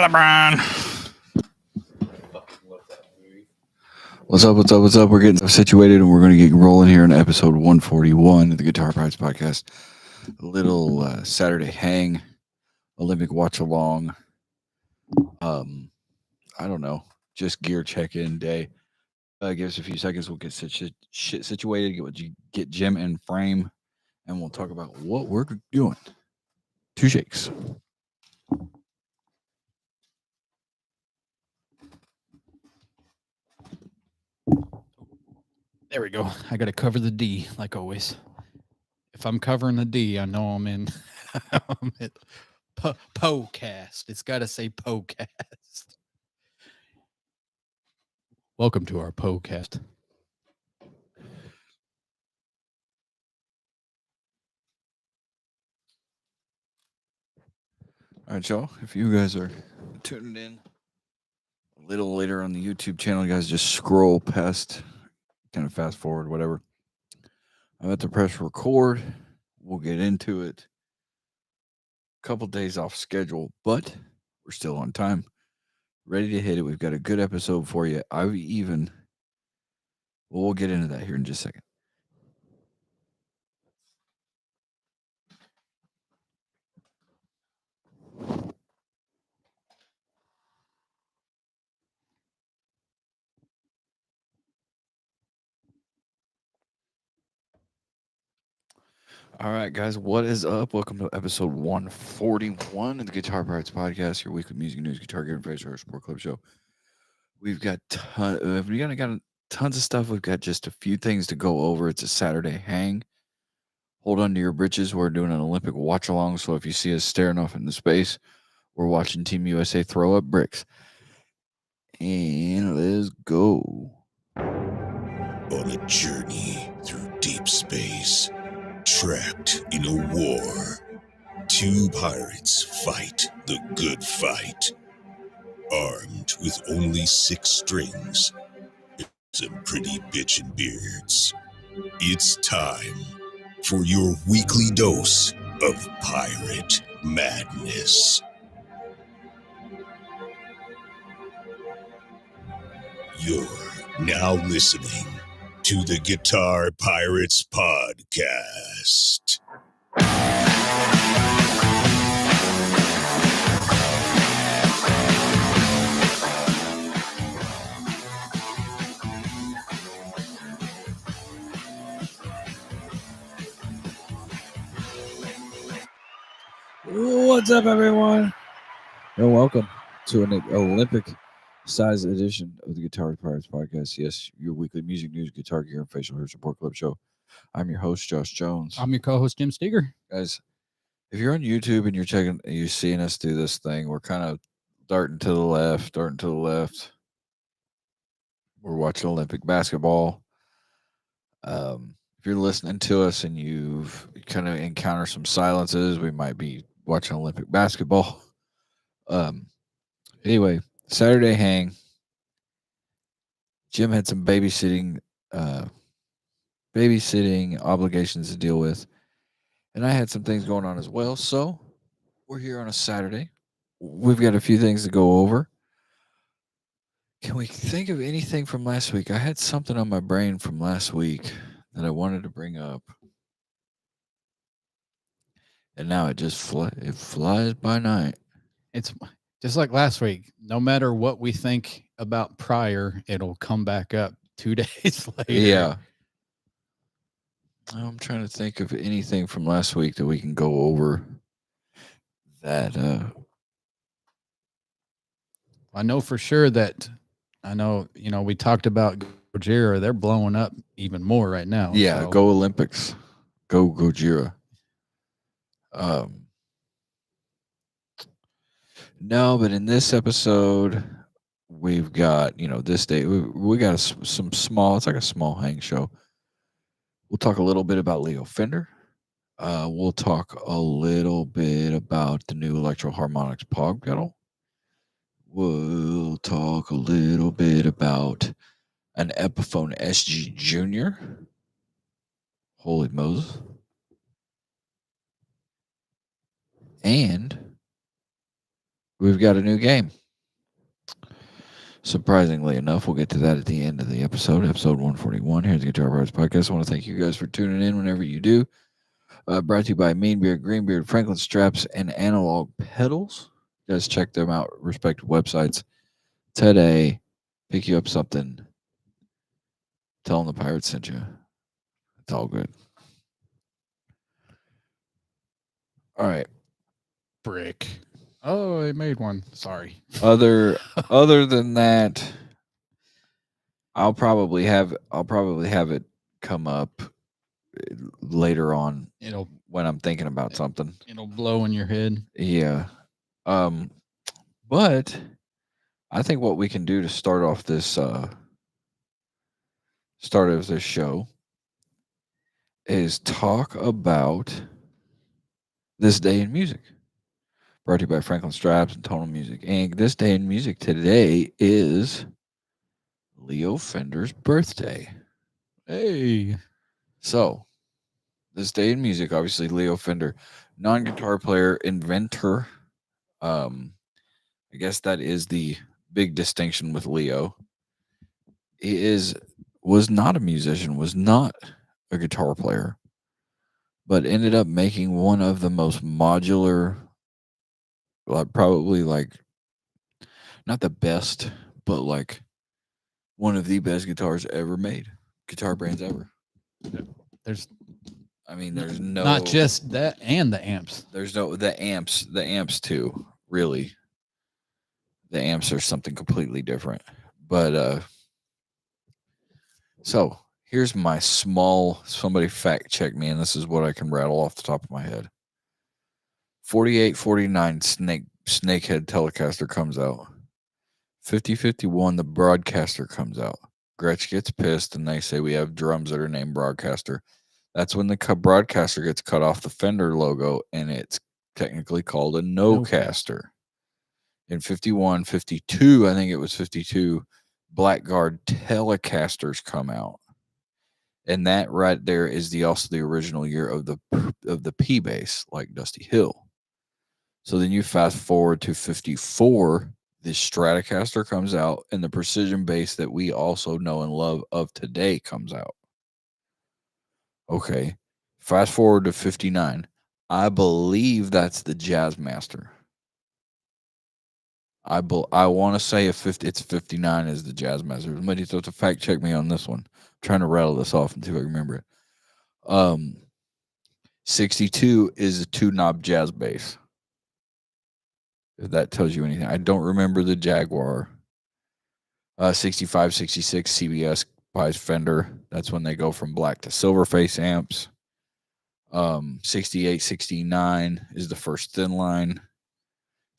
LeBron. What's up? We're getting situated and we're going to get rolling here in episode 141 of the Guitar Pirates podcast. A little Saturday hang, Olympic watch along. I don't know, just gear check in day. Give us a few seconds. We'll get shit situated, get Jim in frame, and we'll talk about what we're doing. Two shakes. There we go. I got to cover the D like always. If I'm covering the D, I know I'm in. I'm at POcast. It's got to say POcast. Welcome to our POcast. All right, y'all. If you guys are tuning in a little later on the YouTube channel, guys, just scroll past, kind of fast forward, whatever. I'm at the press record. We'll get into it. A couple days off schedule, but we're still on time. Ready to hit it. We've got a good episode for you. We'll get into that here in just a second. All right, guys, what is up? Welcome to episode 141 of the Guitar Pirates podcast, your weekly music news, guitar gear, and face sport club show. We've got got tons of stuff. We've got just a few things to go over. It's a Saturday hang. Hold on to your britches. We're doing an Olympic watch along, so if you see us staring off into space, we're watching Team USA throw up bricks. And let's go. On a journey through deep space, trapped in a war, two pirates fight the good fight. Armed with only 6 strings and some pretty bitchin' beards. It's time for your weekly dose of pirate madness. You're now listening to the Guitar Pirates podcast. What's up, everyone? And welcome to an Olympic-sized edition of the Guitar Pirates podcast. Yes, your weekly music news, guitar gear, and facial hair support club show. I'm your host, Josh Jones. I'm your co-host, Jim Steger. Guys, if you're on YouTube and you're seeing us do this thing, we're kind of darting to the left. We're watching Olympic basketball. If you're listening to us and you've kind of encountered some silences, we might be watching Olympic basketball. Anyway, Saturday hang. Jim had some babysitting obligations to deal with, and I had some things going on as well. So we're here on a Saturday. We've got a few things to go over. Can we think of anything from last week? I had something on my brain from last week that I wanted to bring up, and now it just flies by night. It's just like last week. No matter what we think about prior, it'll come back up 2 days later. Yeah. I'm trying to think of anything from last week that we can go over that I know for sure that we talked about Gojira. They're blowing up even more right now. Yeah, so. Go Olympics. Go Gojira. No, but in this episode, we've got, this day, we got some small, it's like a small hang show. We'll talk a little bit about Leo Fender. We'll talk a little bit about the new Electro Harmonix POG pedal. We'll talk a little bit about an Epiphone SG Junior. Holy Moses. And we've got a new game. Surprisingly enough, we'll get to that at the end of the episode 141 here at the Guitar Pirates Podcast. I want to thank you guys for tuning in whenever you do. Brought to you by Meanbeard, Greenbeard, Franklin Straps, and Analog Pedals. You guys check them out, respective websites today. Pick you up something. Tell them the Pirates sent you. It's all good. All right. Brick. Oh, I made one. Sorry. Other than that, I'll probably have it come up later on when I'm thinking about something. It'll blow in your head. Yeah. But I think what we can do to start off this show is talk about this day in music. Brought to you by Franklin Straps and Tonal Music Inc. This day in music today is Leo Fender's birthday. Hey. So, this day in music, obviously Leo Fender, non-guitar player, inventor. I guess that is the big distinction with Leo. He was not a musician, was not a guitar player, but ended up making one of the most modular, probably like not the best, but like one of the best guitars ever made, guitar brands ever. There's no, not just that, and the amps. There's no the amps too. Really, the amps are something completely different. But so here's my somebody fact check me, and this is what I can rattle off the top of my head. 4849 Snakehead Telecaster comes out. 5051 the Broadcaster comes out. Gretsch gets pissed, and they say we have drums that are named Broadcaster. That's when the Broadcaster gets cut off the Fender logo, and it's technically called a No-Caster. In 51, 52, I think it was 52, Blackguard Telecasters come out. And that right there is also the original year of the P bass, like Dusty Hill. So then you fast forward to 54, the Stratocaster comes out, and the precision bass that we also know and love of today comes out. Okay, fast forward to 59. I believe that's the Jazzmaster. I want to say it's 59 is the Jazzmaster. Somebody have to fact check me on this one. I'm trying to rattle this off until I remember it. 62 is a 2-knob jazz bass. If that tells you anything. I don't remember the Jaguar. 65, 66 CBS buys Fender. That's when they go from black to silver face amps. 68, 69 is the first thin line.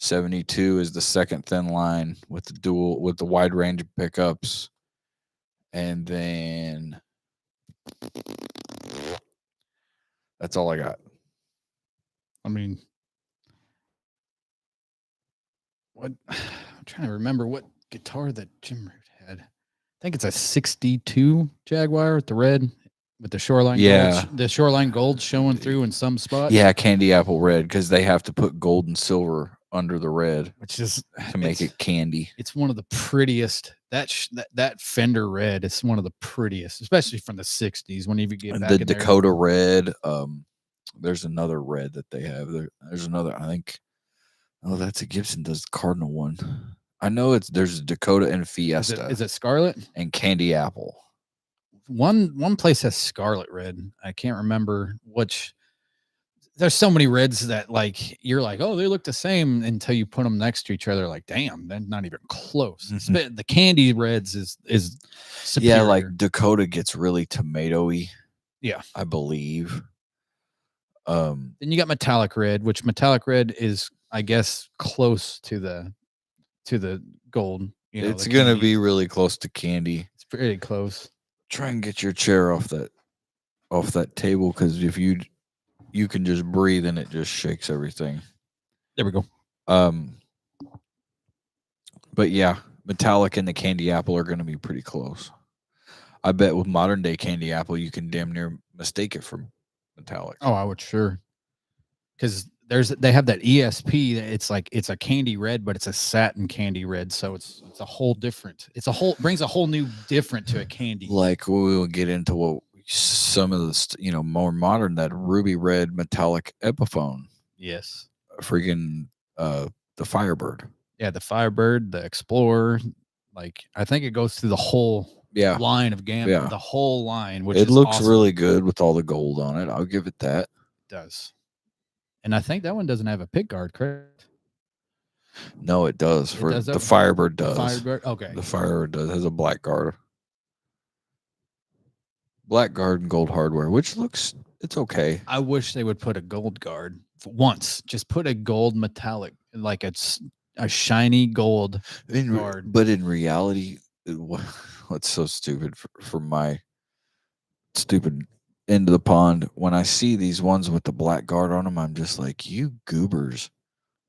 72 is the second thin line with the wide range of pickups. And then that's all I got. I mean, I'm trying to remember what guitar that Jim Root had. I think it's a 62 Jaguar with the red, with the shoreline gold. The shoreline gold showing through in some spots. Yeah, candy apple red, because they have to put gold and silver under the red, which is to make it candy. It's one of the prettiest. That Fender red is one of the prettiest, especially from the 60s. When you get back the in Dakota red. There's another red that they have. There's another. I think. Oh, that's a Gibson. Does the Cardinal one? I know there's Dakota and Fiesta. Is it Scarlet and Candy Apple? One place has Scarlet red. I can't remember which. There's so many reds that you're like, oh, they look the same until you put them next to each other. Like, damn, they're not even close. Mm-hmm. The candy reds is superior. Yeah, like Dakota gets really tomatoey. Yeah, I believe. Then you got metallic red, which metallic red is, I guess, close to the gold. It's gonna be really close to candy. It's pretty close. Try and get your chair off that table, because if you can just breathe and it just shakes everything. There we go. But yeah, metallic and the candy apple are going to be pretty close. I bet with modern day candy apple, you can damn near mistake it for metallic. Oh, I would sure. Because they have that ESP. It's like it's a candy red, but it's a satin candy red. So it's a whole different. Brings a whole new different to a candy. Like we will get into what some of the more modern, that ruby red metallic Epiphone, Yes. freaking the Firebird. Yeah, the Firebird, the Explorer. Like I think it goes through the whole line of Gamma, Yeah. the whole line, which It is looks awesome. really good with all the gold on it. I'll give it that. It does. And I think that one doesn't have a pick guard, correct? No, it does. It For does the Firebird does. Firebird, okay. The Firebird does has a black guard. Black guard and gold hardware, which it's okay. I wish they would put a gold guard once. Just put a gold metallic, like it's a shiny gold guard. But in reality, what's so stupid for my stupid end of the pond, when I see these ones with the black guard on them, I'm just like, you goobers,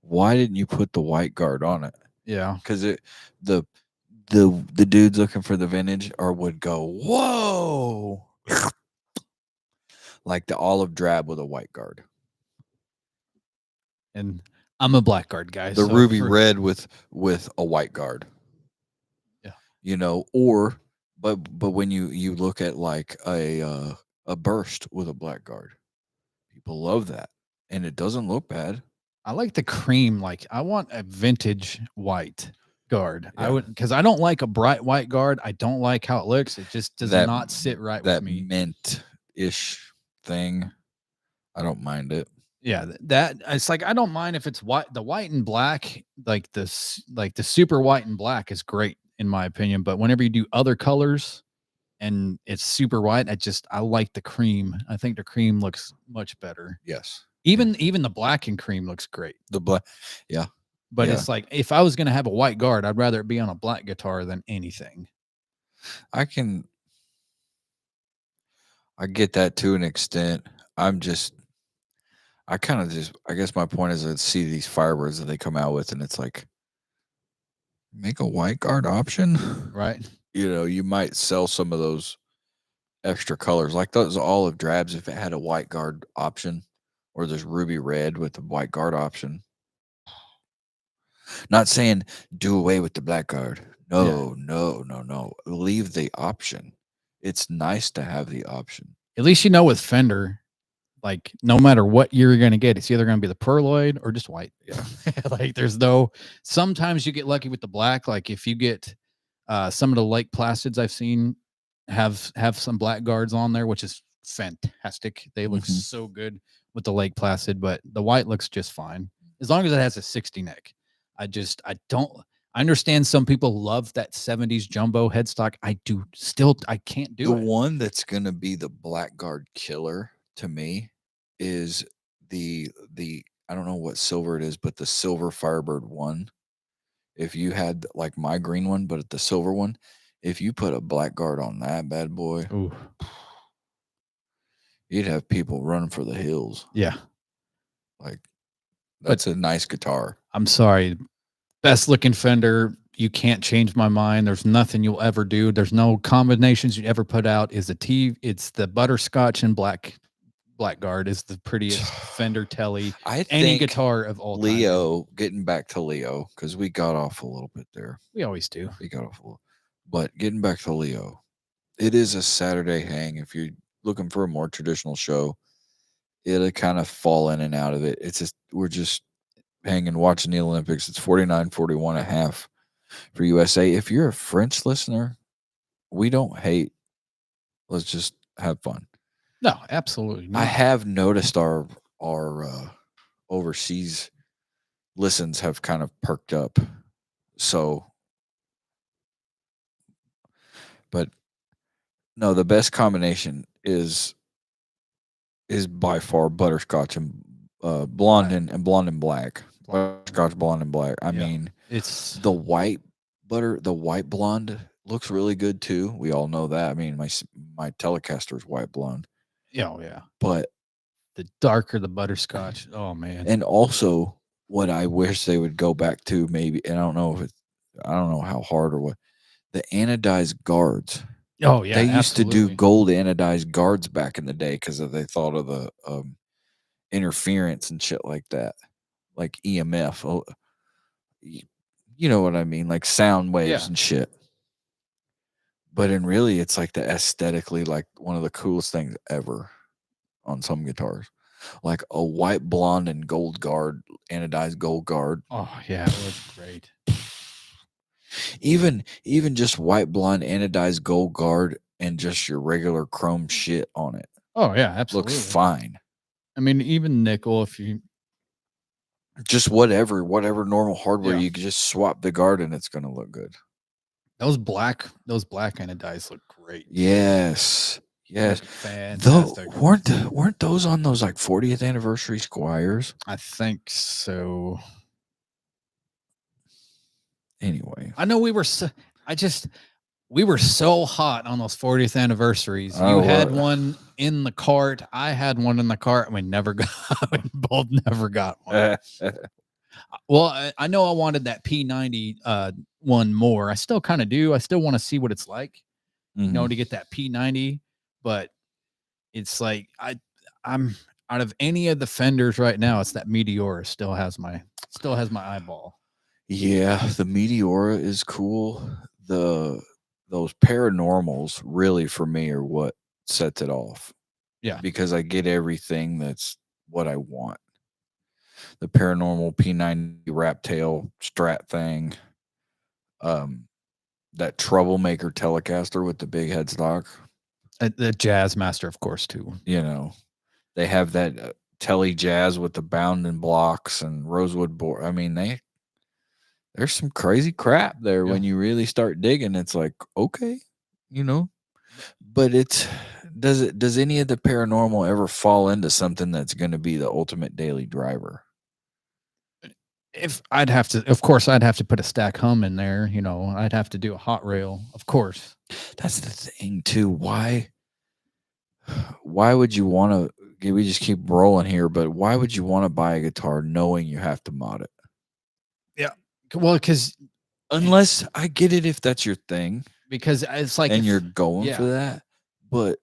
why didn't you put the white guard on it? Yeah, because the dudes looking for the vintage would go, whoa, like the olive drab with a white guard. And I'm a black guard guy. The ruby red with a white guard. Yeah. But when you look at like a burst with a black guard, people love that, and it doesn't look bad. I like the cream. Like I want a vintage white guard. Yeah. I would, because I don't like a bright white guard. I don't like how it looks. It just does not sit right with me. That mint-ish thing, I don't mind it. Yeah, that it's like I don't mind if it's white. The white and black, like the super white and black is great in my opinion. But whenever you do other colors and it's super white, I like the cream. I think the cream looks much better. Yes. Even the black and cream looks great. The black, yeah. But it's like if I was gonna have a white guard, I'd rather it be on a black guitar than anything. I get that to an extent. I guess my point is I see these Firebirds that they come out with, and it's like, make a white guard option, right? You might sell some of those extra colors, like those olive drabs, if it had a white guard option, or there's ruby red with the white guard option. Not saying do away with the black guard. No. Leave the option. It's nice to have the option. At least with Fender, like no matter what you're going to get, it's either going to be the pearloid or just white. Yeah. Like sometimes you get lucky with the black. Like if you get some of the Lake Placids I've seen have some black guards on there, which is fantastic. They look so good with the Lake Placid, but the white looks just fine as long as it has a 60 neck. I understand some people love that 70s jumbo headstock. I can't do it. The one that's going to be the black guard killer to me is the I don't know what silver it is, but the silver Firebird one. If you had like my green one, but the silver one, if you put a black guard on that bad boy, ooh, you'd have people running for the hills. Yeah. Like that's a nice guitar. I'm sorry. Best looking Fender. You can't change my mind. There's nothing you'll ever do. There's no combinations you'd ever put out. It's the butterscotch and black guard is the prettiest Fender Telly any guitar of all time. Leo, getting back to Leo, because we got off a little bit there. We always do. We got off a little. But getting back to Leo, it is a Saturday hang. If you're looking for a more traditional show, it'll kind of fall in and out of it. It's just we're just hanging, watching the Olympics. It's 49-41.5 for USA. If you're a French listener, we don't hate. Let's just have fun. No, absolutely not. I have noticed our overseas listens have kind of perked up. So, but no, the best combination is by far butterscotch and blonde and blonde and black. Butterscotch, blonde and black. I mean, it's the white blonde looks really good too. We all know that. I mean, my Telecaster is white blonde. Yeah. But the darker the butterscotch, oh man. And also what I wish they would go back to, maybe, and I don't know how hard or what, the anodized guards. Oh yeah. They used to do gold anodized guards back in the day because they thought of the interference and shit like that, like EMF. You know what I mean, like sound waves Yeah. and shit. But in really, it's like the aesthetically, like one of the coolest things ever on some guitars, like a white, blonde, and gold guard, anodized gold guard. Oh yeah, it looks great. Even just white, blonde, anodized gold guard, and just your regular chrome shit on it Oh yeah, absolutely. looks fine. I mean, even nickel, if you Just whatever normal hardware, Yeah. you can just swap the guard and it's gonna look good. those black anodized look great. Yes, yes. Look Though fantastic. weren't those on those like 40th anniversary Squires? I think so. Anyway, I know we were so hot on those 40th anniversaries. I You had wa- one in the cart. I had one in the cart, and we both never got one. Well, I know I wanted that P90 one more. I still kind of do. I still want to see what it's like, Mhm. to get that P90. But it's like I'm out of any of the Fenders right now, it's that Meteora still has my eyeball. Yeah, the Meteora is cool. Those paranormals really for me are what sets it off. Yeah. Because I get everything that's what I want. The paranormal P90 wrap tail strat thing. That troublemaker Telecaster with the big headstock. The Jazz Master, of course, too. You know, they have that Tele Jazz with the bounding blocks and rosewood board. I mean, there's some crazy crap there when you really start digging. It's like, okay, but does any of the paranormal ever fall into something that's going to be the ultimate daily driver? If I'd have to, of course, I'd have to put a stack hum in there. I'd have to do a hot rail, of course. That's the thing too. Why would you want to? We just keep rolling here, but why would you want to buy a guitar knowing you have to mod it? Yeah, well, because I get it if that's your thing, because it's like and you're going for that, but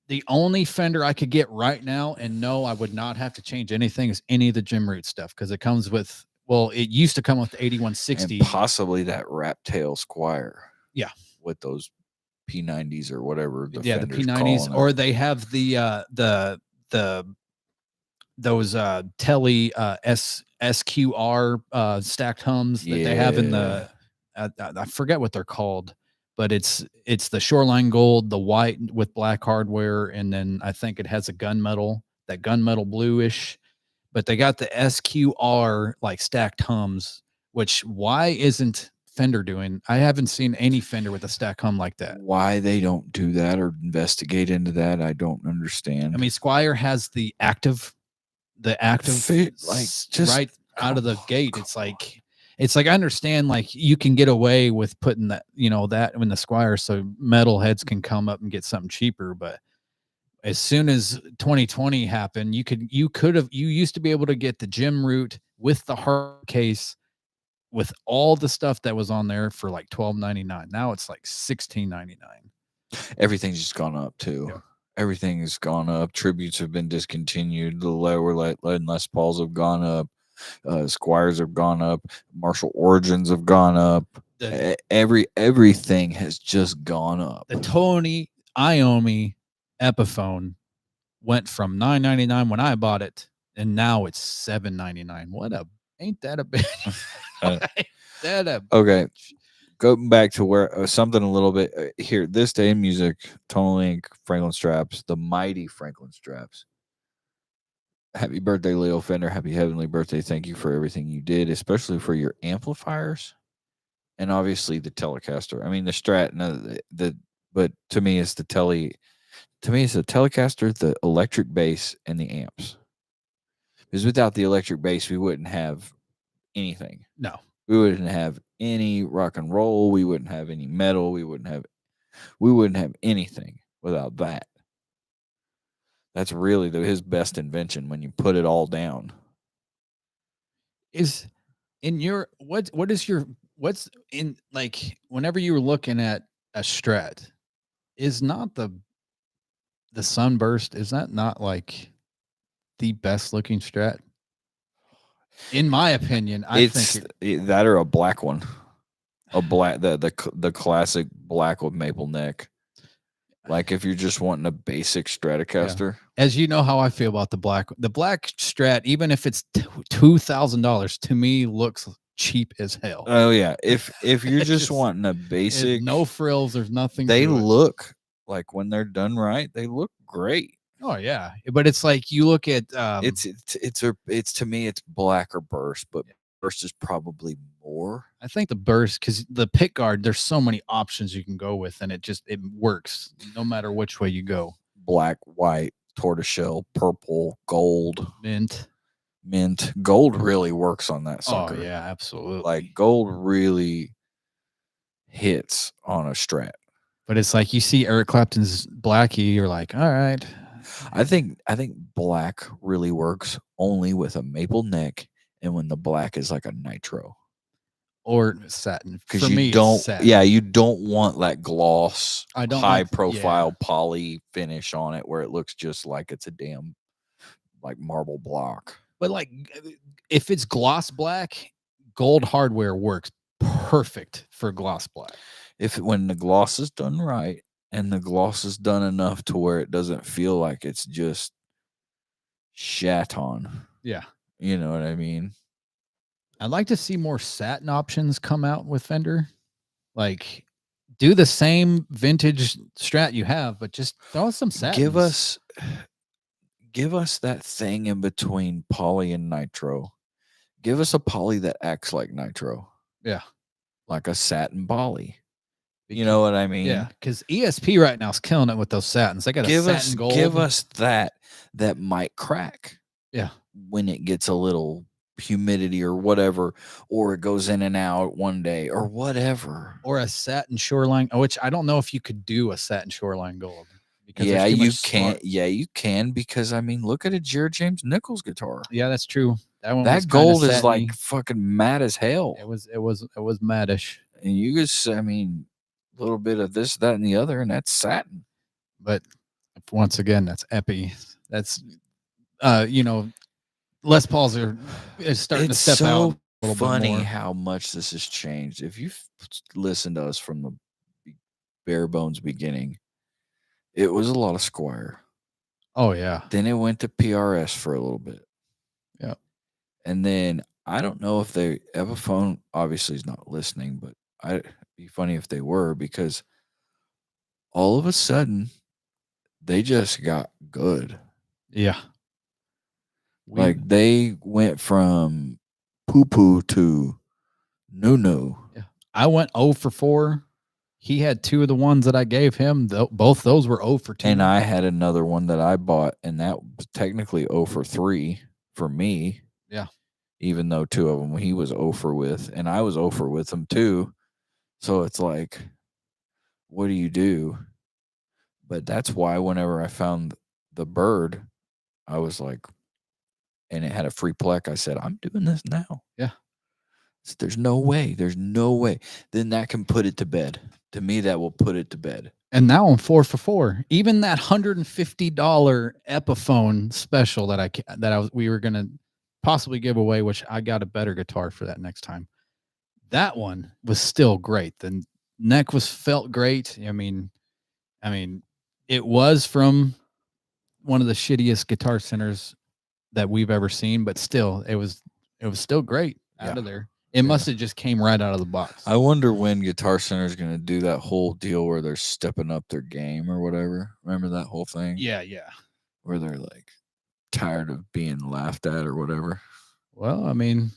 the only Fender I could get right now, and no, I would not have to change anything, is any of the Jim Root stuff, because it comes with. Well, it used to come with the 8160, and possibly that wrap tail Squire. Yeah, with those P90s or whatever. The P90s, or they have those Tele SQR stacked hums that they have in the. I forget what they're called, but it's the Shoreline Gold, the white with black hardware, and then I think it has a gunmetal bluish. But they got the SQR like stacked hums, which why isn't Fender doing? I haven't seen any Fender with a stack hum like that. Why they don't do that or investigate into that, I don't understand. I mean, Squire has the active just right out of the gate. It's like I understand, like you can get away with putting that, that in the Squire so metalheads can come up and get something cheaper, but as soon as 2020 happened, you used to be able to get the Jim Root with the hard case with all the stuff that was on there for like $12.99. Now it's like $16.99. Everything's just gone up too. Yeah. Everything has gone up. Tributes have been discontinued. The lower Les Pauls have gone up. Squires have gone up. Marshall Origins have gone up. Everything has just gone up. The Tony Iommi Epiphone went from $9.99 when I bought it, and now it's $7.99. Ain't that a bitch? Okay. Going back to where something a little bit here. This day in music, Tony Link, Franklin Straps, the mighty Franklin Straps. Happy birthday, Leo Fender. Happy heavenly birthday. Thank you for everything you did, especially for your amplifiers and obviously the Telecaster. I mean, the Strat, but to me, it's the Telecaster, the electric bass, and the amps. Because without the electric bass, we wouldn't have anything. No. We wouldn't have any rock and roll. We wouldn't have any metal. We wouldn't have anything without that. That's really his best invention when you put it all down. Is in your what's in, like, whenever you were looking at a Strat, is not the Sunburst, is that not like the best looking Strat? In my opinion, I It's think that or a black one, a black the classic black with maple neck. Like if you're just wanting a basic Stratocaster, as you know how I feel about the black Strat, even if it's $2,000, to me looks cheap as hell. oh yeah. If you're It just wanting a basic, no frills, there's nothing. they to it. look like when they're done right, they look great. Oh yeah, but it's like you look at It's to me it's black or burst, but burst is probably more. I think the burst, because the pick guard, there's so many options you can go with, and it works no matter which way you go. Black, white, tortoiseshell, purple, gold, Mint. Gold really works on that sucker. Oh yeah, absolutely. Like gold really hits on a Strat. But it's like you see Eric Clapton's Blackie, you're like, all right. I think black really works only with a maple neck and when the black is like a nitro. Or satin. Because For you me, don't it's satin. you don't want that gloss, I don't high like- profile poly finish on it where it looks just like it's a damn like marble block. But like if it's gloss black, gold hardware works perfect for gloss black. When the gloss is done right and the gloss is done enough to where it doesn't feel like it's just shat on. Yeah. You know what I mean? I'd like to see more satin options come out with Fender. Like do the same vintage Strat you have, but just throw us some satin. Give us that thing in between poly and nitro. Give us a poly that acts like nitro. Yeah. Like a satin poly. You know what I mean? Yeah, because ESP right now is killing it with those satins. They got a satin gold. Give us that might crack. Yeah. When it gets a little humidity or whatever, or it goes in and out one day or whatever. Or a satin shoreline, which I don't know if you could do a satin shoreline gold. Because you can't. Yeah, you can, because I mean, look at a Jared James Nichols guitar. Yeah, that's true. That gold is like fucking mad as hell. It was maddish. And you just, I mean, a little bit of this, that, and the other, and that's satin. But once again, that's epi. That's Les Pauls is starting to step out a little bit more. Funny how much this has changed. If you've listened to us from the bare bones beginning, it was a lot of Squire. Oh yeah. Then it went to PRS for a little bit. Yeah. And then I don't know if they Epiphone obviously is not listening, but it'd be funny if they were, because all of a sudden they just got good. Yeah. Like they went from poo-poo to no. Yeah. I went 0 for 4. He had 2 of the ones that I gave him. Both those were 0 for 2. And I had another one that I bought, and that was technically 0 for 3 for me. Yeah. Even though 2 of them he was 0 for with, and I was 0 for with them too. So it's like, what do you do? But that's why whenever I found the bird, I was like, and it had a free plec, I said, I'm doing this now. Yeah. So there's no way. Then that can put it to bed. To me, that will put it to bed. And now I'm 4 for 4. Even that $150 Epiphone special that we were gonna possibly give away, which I got a better guitar for that next time. That one was still great. The neck felt great. I mean, it was from one of the shittiest Guitar Centers that we've ever seen, but still, it was still great out of there. It must have just came right out of the box. I wonder when Guitar Center is going to do that whole deal where they're stepping up their game or whatever. Remember that whole thing? Yeah. Where they're like tired of being laughed at or whatever. Well, I mean,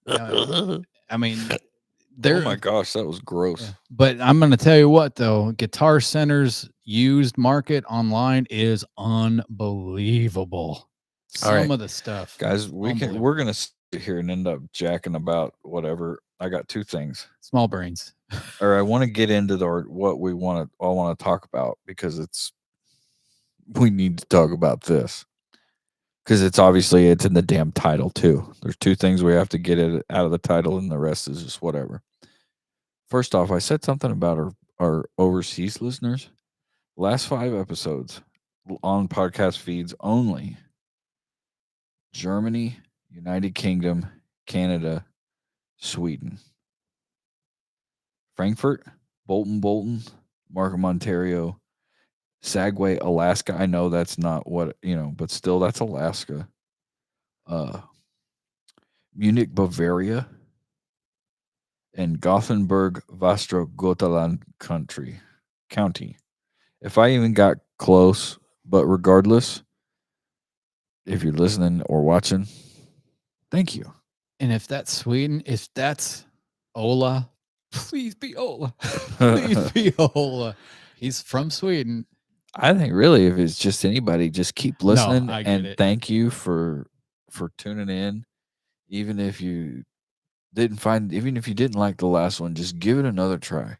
oh my gosh, that was gross. Yeah. But I'm going to tell you what, though, Guitar Center's used market online is unbelievable. Some of the stuff, guys, we're going to sit here and end up jacking about whatever. I got 2 things. Small brains. Or I want to get into what we all want to talk about, because we need to talk about this. Because it's in the damn title too. There's 2 things we have to get it out of the title, and the rest is just whatever. First off, I said something about our overseas listeners. Last 5 episodes, on podcast feeds only. Germany, United Kingdom, Canada, Sweden. Frankfurt, Bolton, Markham, Ontario, Sagway, Alaska. I know that's not what, but still that's Alaska. Munich, Bavaria, and Gothenburg, Västra County. If I even got close, but regardless, if you're listening or watching, thank you. And if that's Sweden, if that's Ola, please be Ola. Please be Ola. He's from Sweden. I think really, if it's just anybody, just keep listening I get and it. thank you for tuning in. Even if you didn't like the last one, just give it another try.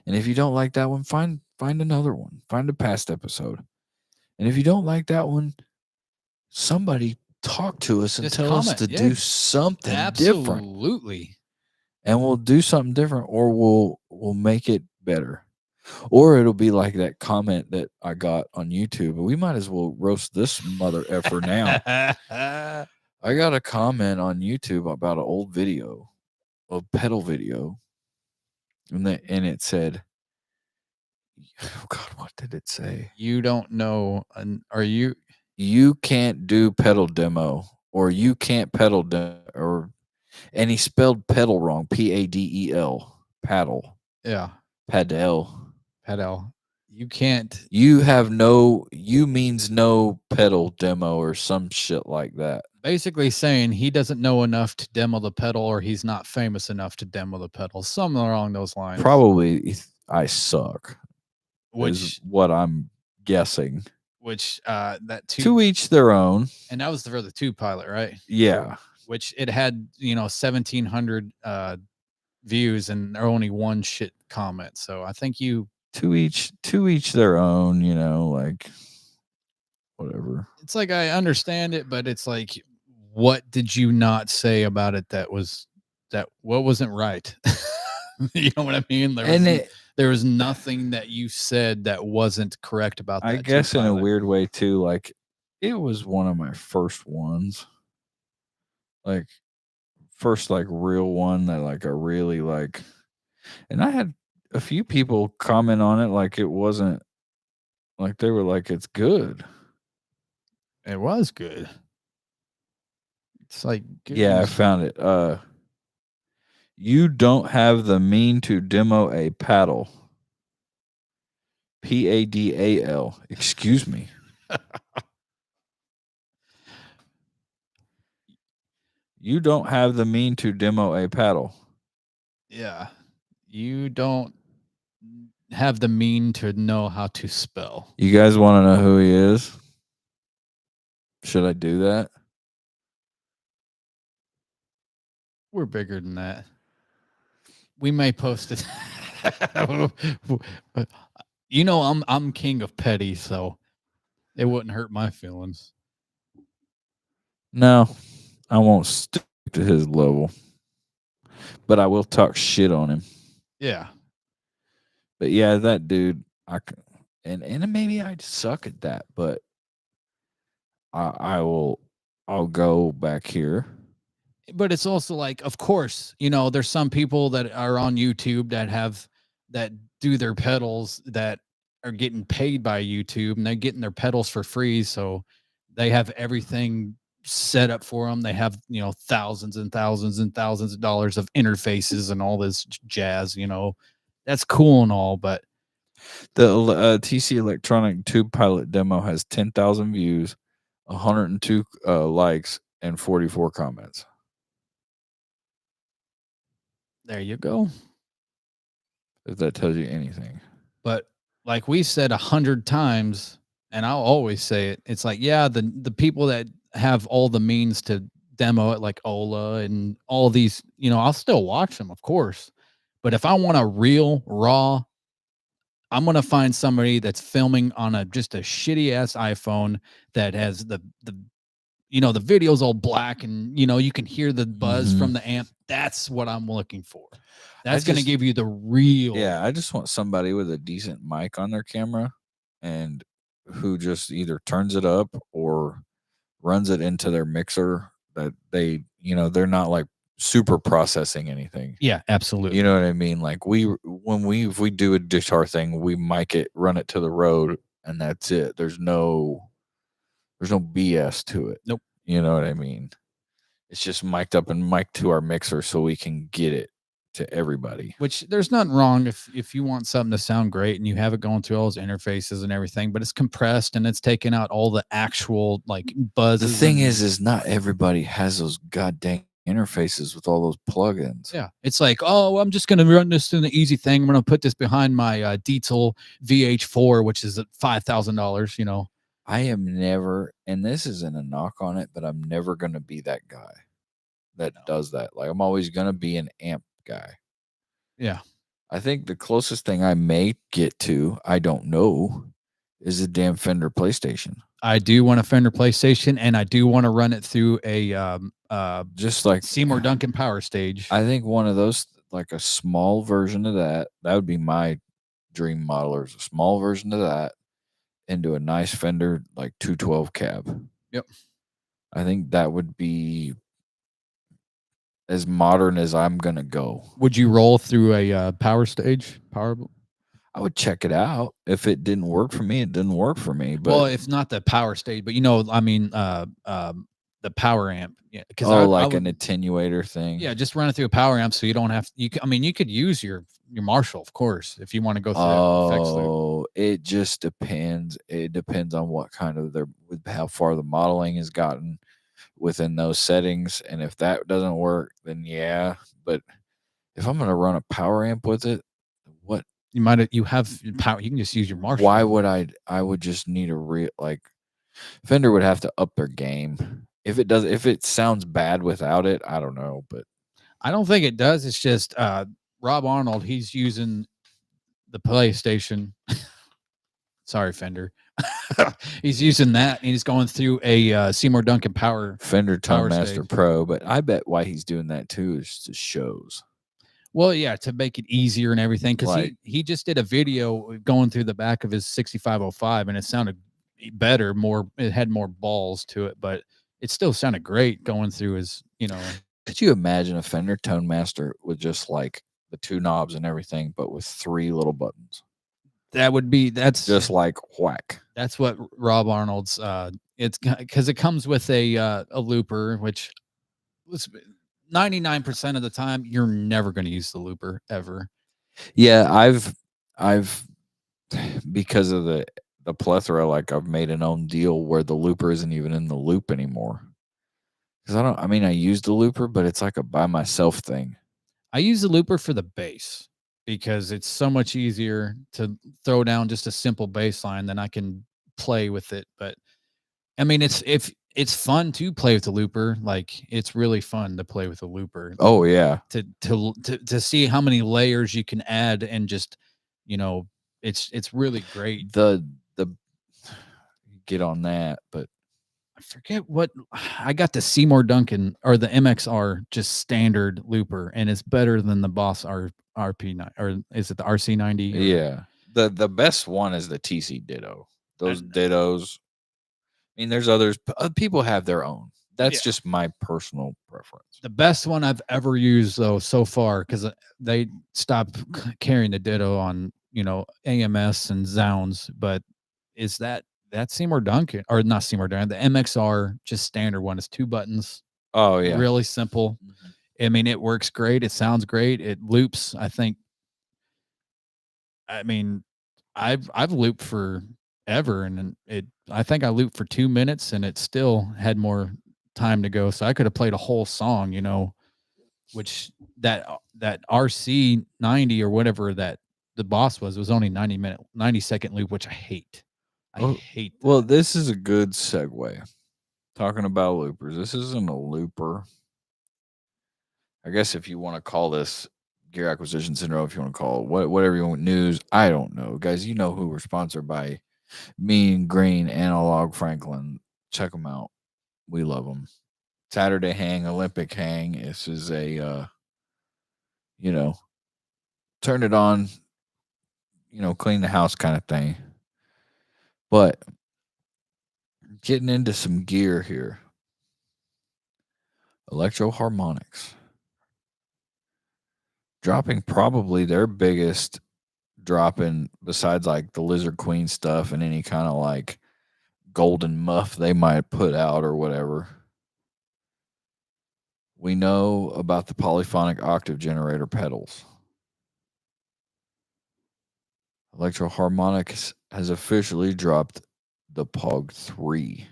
And if you don't like that one, find another one. Find a past episode. And if you don't like that one, somebody talk to us and Just tell us comment, to yeah. do something different. Absolutely. And we'll do something different, or we'll make it better. Or it'll be like that comment that I got on YouTube. We might as well roast this mother effer now. I got a comment on YouTube about an old video, a pedal video, and it said, "Oh God, what did it say? You don't know, are you? You can't do pedal demo, or you can't pedal or." And he spelled pedal wrong, Padel, paddle, Yeah, padel. You can't. You means no pedal demo or some shit like that. Basically saying he doesn't know enough to demo the pedal, or he's not famous enough to demo the pedal. Something along those lines. Probably I suck. Which is what I'm guessing. Which that to each their own. And that was for the 2 pilot, right? Yeah. Which it had 1,700 views and there only one shit comment. So I think you to each their own, like whatever. It's like I understand it, but it's like, what did you not say about it that wasn't right? You know what I mean? There was nothing that you said that wasn't correct about that. I guess in a weird way too, like it was one of my first ones. Like first like real one that like I really like. And I had a few people comment on it like it wasn't, like they were like, it's good. It was good. It's like, goodness. Yeah, I found it. You don't have the mean to demo a paddle. Padal. Excuse me. You don't have the mean to demo a paddle. Yeah. You don't have the mean to know how to spell. You guys want to know who he is? Should I do that? We're bigger than that. We may post it. I'm king of petty, so it wouldn't hurt my feelings. No, I won't stick to his level, but I will talk shit on him. Yeah. But yeah, that dude, and maybe I suck at that, but I'll go back here. But it's also like, of course, there's some people that are on YouTube that do their pedals that are getting paid by YouTube, and they're getting their pedals for free. So they have everything set up for them. They have, thousands and thousands and thousands of dollars of interfaces and all this jazz, that's cool and all, but the TC Electronic Tube Pilot demo has 10,000 views, 102 likes, and 44 comments. There you go. If that tells you anything. But like we said 100 times, and I'll always say it, it's like, yeah, the people that have all the means to demo it, like Ola and all these, I'll still watch them, of course. But if I want a real raw, I'm going to find somebody that's filming on just a shitty ass iPhone that has the video's all black and, you can hear the buzz from the amp. That's what I'm looking for. That's going to give you the real. Yeah, I just want somebody with a decent mic on their camera and who just either turns it up or runs it into their mixer that they, they're not like super processing anything. Yeah, absolutely. You know what I mean? Like if we do a guitar thing, we mic it, run it to the road, and that's it. There's no BS to it. Nope. You know what I mean? It's just mic'd up and mic'd to our mixer so we can get it to everybody. Which there's nothing wrong if you want something to sound great and you have it going through all those interfaces and everything, but it's compressed and it's taking out all the actual like buzzes. The thing is not everybody has those goddamn interfaces with all those plugins. Yeah, it's like, oh, I'm just gonna run this in the easy thing. I'm gonna put this behind my Diesel VH4, which is at $5,000. You know, I am never, and this isn't a knock on it, but I'm never gonna be that guy that does that. Like I'm always gonna be an amp guy. Yeah. I think the closest thing I may get to, I don't know, is a damn Fender PlayStation. I do want a Fender PlayStation, and I do want to run it through a just like Seymour Duncan Power Stage. I think one of those, like a small version of that would be my dream model, or a small version of that into a nice Fender like 212 cab. Yep. I think that would be as modern as I'm gonna go. Would you roll through a Power Stage? I would check it out. If it didn't work for me, it didn't work for me. But well, if not the Power Stage, but I mean, the power amp. Yeah, because an attenuator thing. Yeah, just run it through a power amp, so you don't have. You could use your Marshall, of course, if you want to go through effects loop. Oh, it just depends. It depends on what kind of how far the modeling has gotten within those settings, and if that doesn't work, then yeah. But if I'm gonna run a power amp with it, what you have power? You can just use your Marshall. Why would I would just need a real, like, Fender would have to up their game. If it sounds bad without it, I don't know, but I don't think it does. It's just Rob Arnold. He's using the PlayStation. Sorry, Fender. He's using that, and he's going through a Seymour Duncan Fender Tone Master Pro. But I bet why he's doing that too is to shows. Well, yeah, to make it easier and everything, because he just did a video going through the back of his 6505, and it sounded better, it had more balls to it, but it still sounded great going through his, Could you imagine a Fender Tone Master with just like the two knobs and everything, but with 3 little buttons? That's just like whack. That's what Rob Arnold's, it's because it comes with a looper, which was 99% of the time you're never going to use the looper ever. Yeah, I've because of the plethora, like I've made an own deal where the looper isn't even in the loop anymore. Because I use the looper, but it's like a by myself thing. I use the looper for the bass because it's so much easier to throw down just a simple bass line than I can play with it. But I mean, it's fun to play with the looper. Like it's really fun to play with the looper. Oh yeah. To see how many layers you can add and just, it's really great. The get on that, but I forget what I got. The Seymour Duncan or the MXR just standard looper, and it's better than the Boss RP9, or is it the RC90? Yeah. The best one is the TC Ditto. Those Dittos. I mean, there's others. People have their own. That's just my personal preference. The best one I've ever used, though, so far, because they stopped carrying the Ditto on, AMS and Zounds, but is that Seymour Duncan, or not Seymour Duncan, the MXR, just standard one. It's 2 buttons. Oh, yeah. Really simple. Mm-hmm. I mean, it works great. It sounds great. It loops, I think. I mean, I've looped forever, and I think I looped for 2 minutes, and it still had more time to go. So I could have played a whole song, which that RC90 or whatever that the Boss was only 90-second loop, which I hate. I hate that. Well, this is a good segue. Talking about loopers. This isn't a looper. I guess if you want to call this gear acquisition syndrome, if you want to call it whatever you want, news, I don't know. Guys, you know who we're sponsored by. Mean Green Analog Franklin. Check them out. We love them. Saturday hang, Olympic hang. This is a, turn it on, clean the house kind of thing. But getting into some gear here. Electro Harmonics. Dropping probably their biggest drop in, besides like the Lizard Queen stuff and any kind of like golden muff they might put out or whatever. We know about the polyphonic octave generator pedals. Electro Harmonics has officially dropped the POG 3.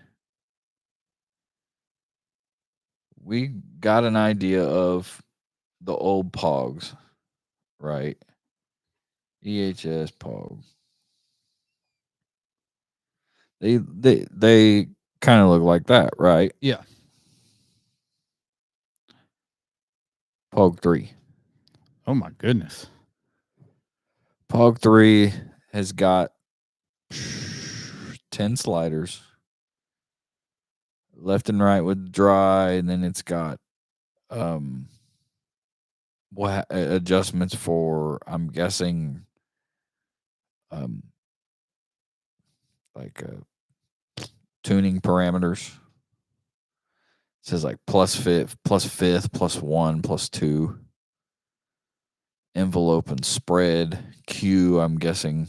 We got an idea of the old POGs, right? EHX POG. They kind of look like that, right? Yeah. POG 3. Oh my goodness. POG 3 has got 10 sliders, left and right with dry, and then it's got adjustments for, I'm guessing, like tuning parameters. It says like plus fifth, plus 1, plus 2. Envelope and spread. Q, I'm guessing.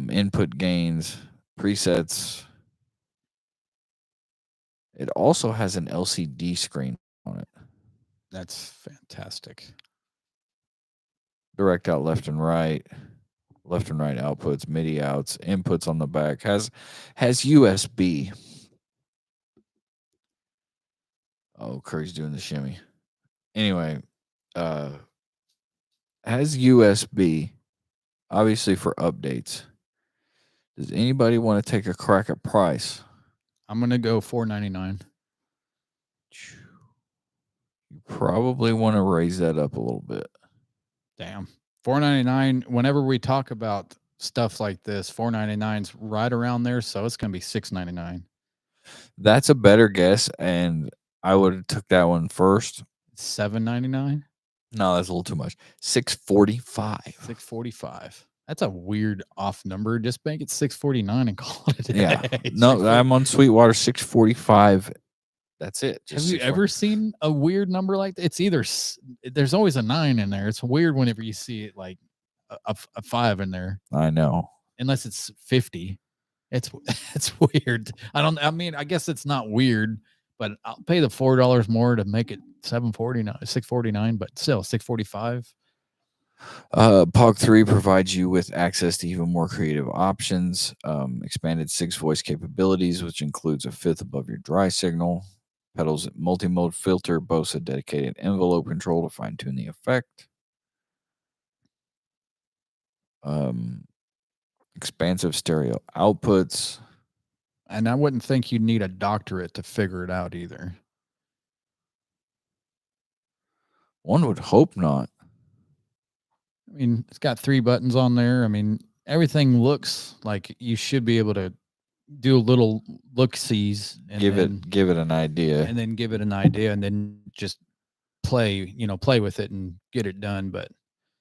Input gains, presets. It also has an LCD screen on it. That's fantastic. Direct out left and right outputs, MIDI outs, inputs on the back. Has USB. Oh, Curry's doing the shimmy. Anyway, has USB, obviously for updates. Does anybody want to take a crack at price? I'm gonna go $4.99. You probably want to raise that up a little bit. Damn. $4.99. Whenever we talk about stuff like this, $4.99's right around there, so it's gonna be $6.99. That's a better guess, and I would have took that one first. $7.99. No, that's a little too much. $645. $645. That's a weird off number. Just make it $649 and call it a day. Yeah. No, I'm on Sweetwater, $645. That's it. Have you ever seen a weird number like that? It's either there's always a 9 in there. It's weird whenever you see it like a 5 in there. I know. Unless it's 50. It's weird. I mean, I guess it's not weird, but I'll pay the $4 more to make it $649, but still $645. POG 3 provides you with access to even more creative options, expanded 6 voice capabilities, which includes a fifth above your dry signal, pedals multi-mode filter, boasts a dedicated envelope control to fine-tune the effect, expansive stereo outputs. And I wouldn't think you'd need a doctorate to figure it out either. One would hope not. I mean, it's got 3 buttons on there. I mean, everything looks like you should be able to do a little look-sees and give it an idea. And then give it an idea and then just play with it and get it done. But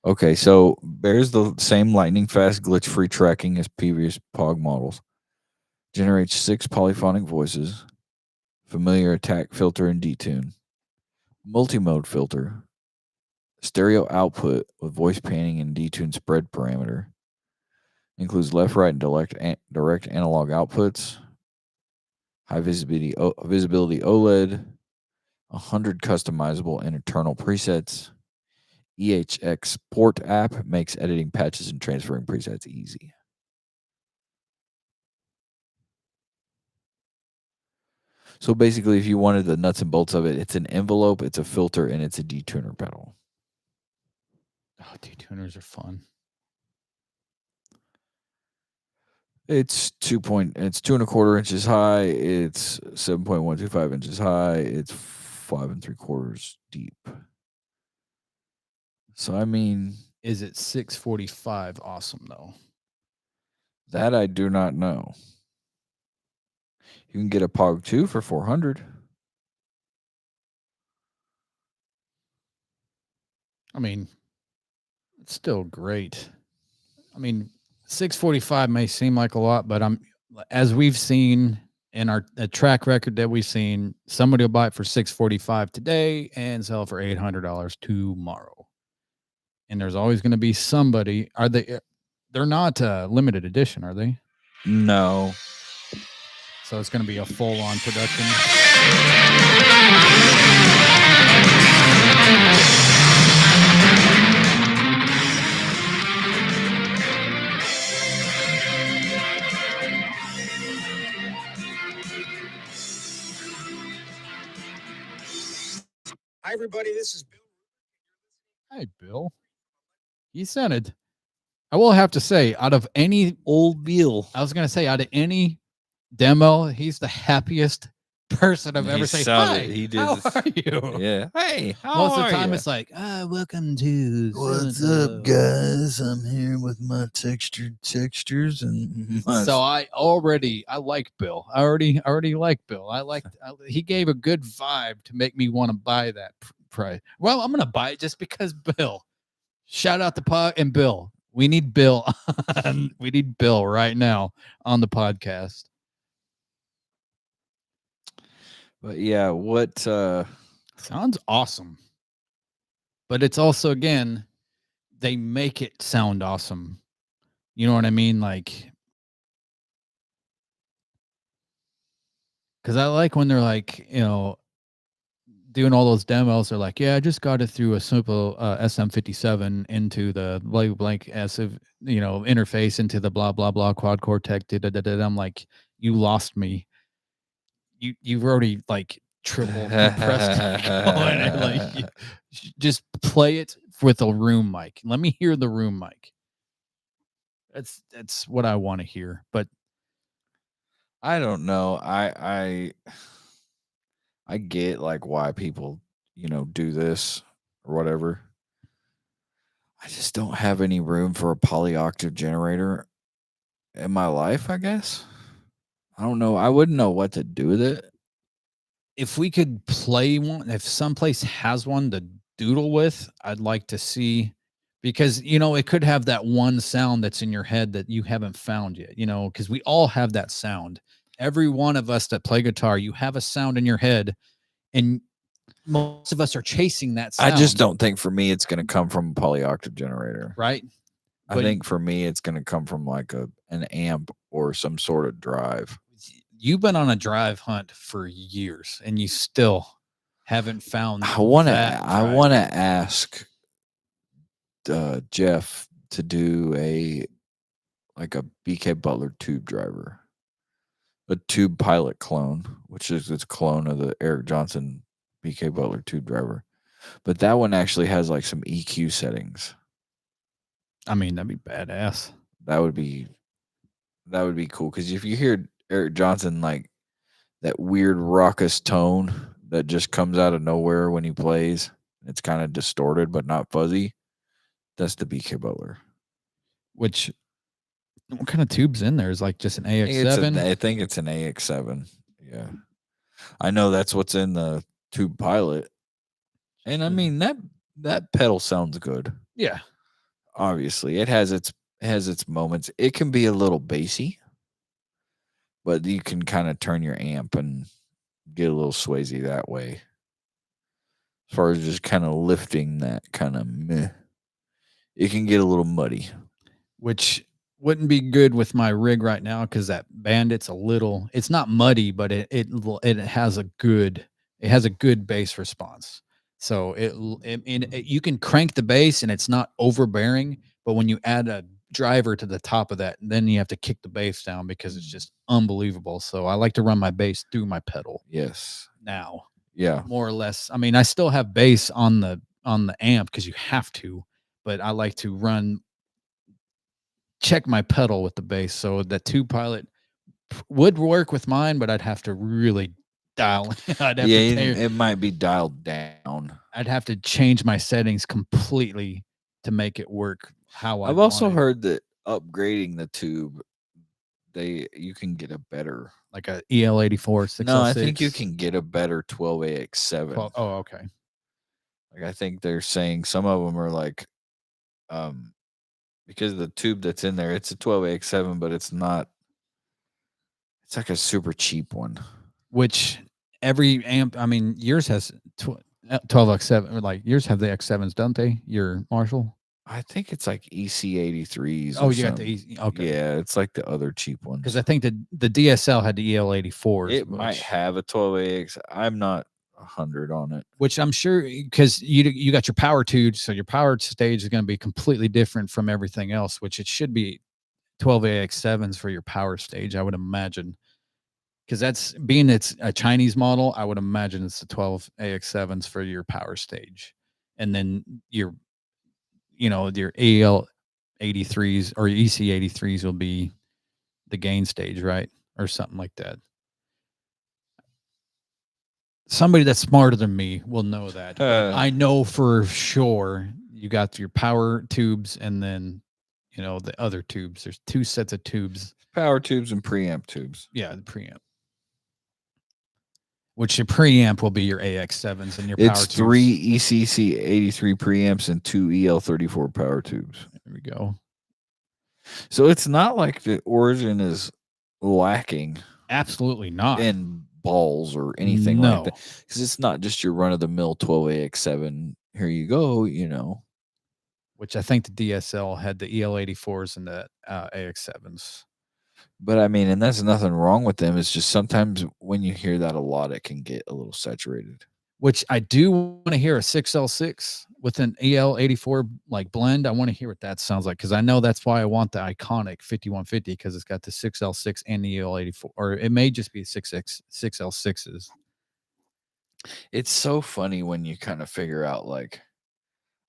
okay, so bears the same lightning fast glitch-free tracking as previous POG models. Generates 6 polyphonic voices, familiar attack filter and detune, multi-mode filter, stereo output with voice panning and detune spread parameter, includes left, right, and direct analog outputs, high visibility OLED, 100 customizable and internal presets. EHX Port app makes editing patches and transferring presets easy. So basically, if you wanted the nuts and bolts of it, it's an envelope, it's a filter, and it's a detuner pedal. oh, detuners are fun. It's 2.25 inches high. It's 7.125 inches high. It's 5 3/4 deep. So I mean, Is it $645 awesome though? that I do not know. You can get a POG 2 for $400. I mean, it's still great. I mean, 645 may seem like a lot, but as we've seen in our track record that we've seen, somebody will buy it for 645 today and sell it for $800 tomorrow. And there's always going to be somebody. They're not limited edition, are they? No. So it's going to be a full-on production. Hi, everybody. This is Bill. Hey, Bill. He sounded. I will have to say, out of any Old Bill. I was going to say, out of any demo, he's the happiest person I've ever seen. Hi, He did. how are you? Yeah. Hey, how Most of are the time, ya? it's like, welcome to. What's up, guys? I'm here with my textures and my So I like Bill. I already like Bill. He gave a good vibe to make me want to buy that price. Well, I'm gonna buy it just because Bill. Shout out to Pog and Bill. We need Bill. We need Bill right now on the podcast. But yeah, what Sounds awesome. But it's also, again, they make it sound awesome. You know what I mean? Like, because I like when they're like, doing all those demos. They're like, yeah, I just got it through a simple SM57 into the blank interface into the blah, blah, blah quad core tech. I'm like, you lost me. You've already like triple compressed going. Like, just play it with a room mic. Let me hear the room mic. That's what I want to hear. But I don't know. I get like why people, do this or whatever. I just don't have any room for a polyoctave generator in my life, I guess. I don't know. I wouldn't know what to do with it. if we could play one, if someplace has one to doodle with, I'd like to see, because it could have that one sound that's in your head that you haven't found yet, because we all have that sound. Every one of us that play guitar, you have a sound in your head, and most of us are chasing that sound. I just don't think for me it's going to come from a polyoctave generator. Right? I think for me it's going to come from like an amp or some sort of drive. You've been on a drive hunt for years, and you still haven't found. I want to ask Jeff to do a BK Butler tube driver, a tube pilot clone, which is its clone of the Eric Johnson BK Butler tube driver. But that one actually has like some EQ settings. I mean, that'd be badass. That would be cool, because if you hear Eric Johnson, like that weird raucous tone that just comes out of nowhere when he plays, it's kind of distorted but not fuzzy, that's the BK Butler. What kind of tube's in there? Is like just an AX7? I think it's an AX7. Yeah. I know that's what's in the tube pilot. And I mean that pedal sounds good. Yeah. Obviously, it has its moments. It can be a little bassy, but you can kind of turn your amp and get a little swazy that way. As far as just kind of lifting that kind of meh, it can get a little muddy. Which wouldn't be good with my rig right now, because that Bandit's it's not muddy, but it has a good bass response. So you can crank the bass and it's not overbearing, but when you add a driver to the top of that, then you have to kick the bass down because it's just unbelievable. So I like to run my bass through my pedal. Yes. Now. Yeah. More or less. I mean, I still have bass on the amp because you have to, but I like to check my pedal with the bass. So the tube pilot would work with mine, but I'd have to really dial. It might be dialed down. I'd have to change my settings completely to make it work how I've also heard that upgrading the tube, you can get a better, like a EL84 606. No, I think you can get a better 12AX7. Oh, okay. Like I think they're saying some of them are like because the tube that's in there, it's a 12AX7, but it's not. It's like a super cheap one. Which every amp, I mean, yours has 12X7, or like yours have the X7s, don't they? Your Marshall. I think it's like EC83s. Oh, or you got something. the easy. Okay. Yeah, it's like the other cheap ones. Because I think the DSL had the EL84s. It might have a 12AX. I'm not 100 on it. Which I'm sure, because you got your power tubes, so your power stage is going to be completely different from everything else, which it should be 12AX7s for your power stage, I would imagine. Because that's being it's a Chinese model, I would imagine it's the 12AX7s for your power stage. And then your AL83s or EC83s will be the gain stage, right? Or something like that. Somebody that's smarter than me will know that. But I know for sure you got your power tubes and then, the other tubes. There's 2 sets of tubes. Power tubes and preamp tubes. Yeah, the preamp. Which your preamp will be your AX7s and your power tubes. It's 3 ECC 83 preamps and 2 EL34 power tubes. There we go. So it's not like the Origin is lacking. Absolutely not. In balls or anything like that. Because it's not just your run-of-the-mill 12AX7. Here you go, Which I think the DSL had the EL84s and the AX7s. But I mean, and that's nothing wrong with them. It's just sometimes when you hear that a lot, it can get a little saturated. Which I do want to hear a 6L6 with an EL84 like blend. I want to hear what that sounds like, because I know that's why I want the iconic 5150, because it's got the 6L6 and the EL84, or it may just be 6L6s. It's so funny when you kind of figure out, like,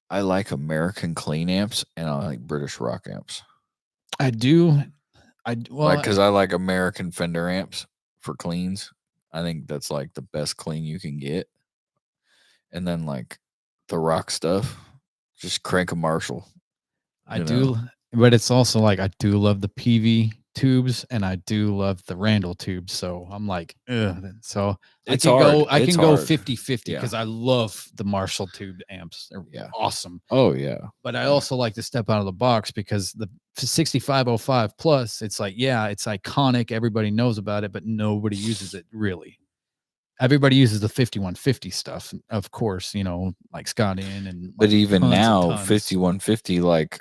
I like American clean amps and I like British rock amps. I do. Because I like American Fender amps for cleans. I think that's like the best clean you can get. And then like the rock stuff, just crank a Marshall. I do, but it's also like I do love the PV tubes and I do love the Randall tubes. So I'm like, ugh. So I can go 50-50 because I love the Marshall tube amps. They're awesome. Oh yeah. But I also like to step out of the box because the 6505 plus, it's like, it's iconic. Everybody knows about it, but nobody uses it really. Everybody uses the 5150 stuff, of course, like Scott in and. But even now, 5150, like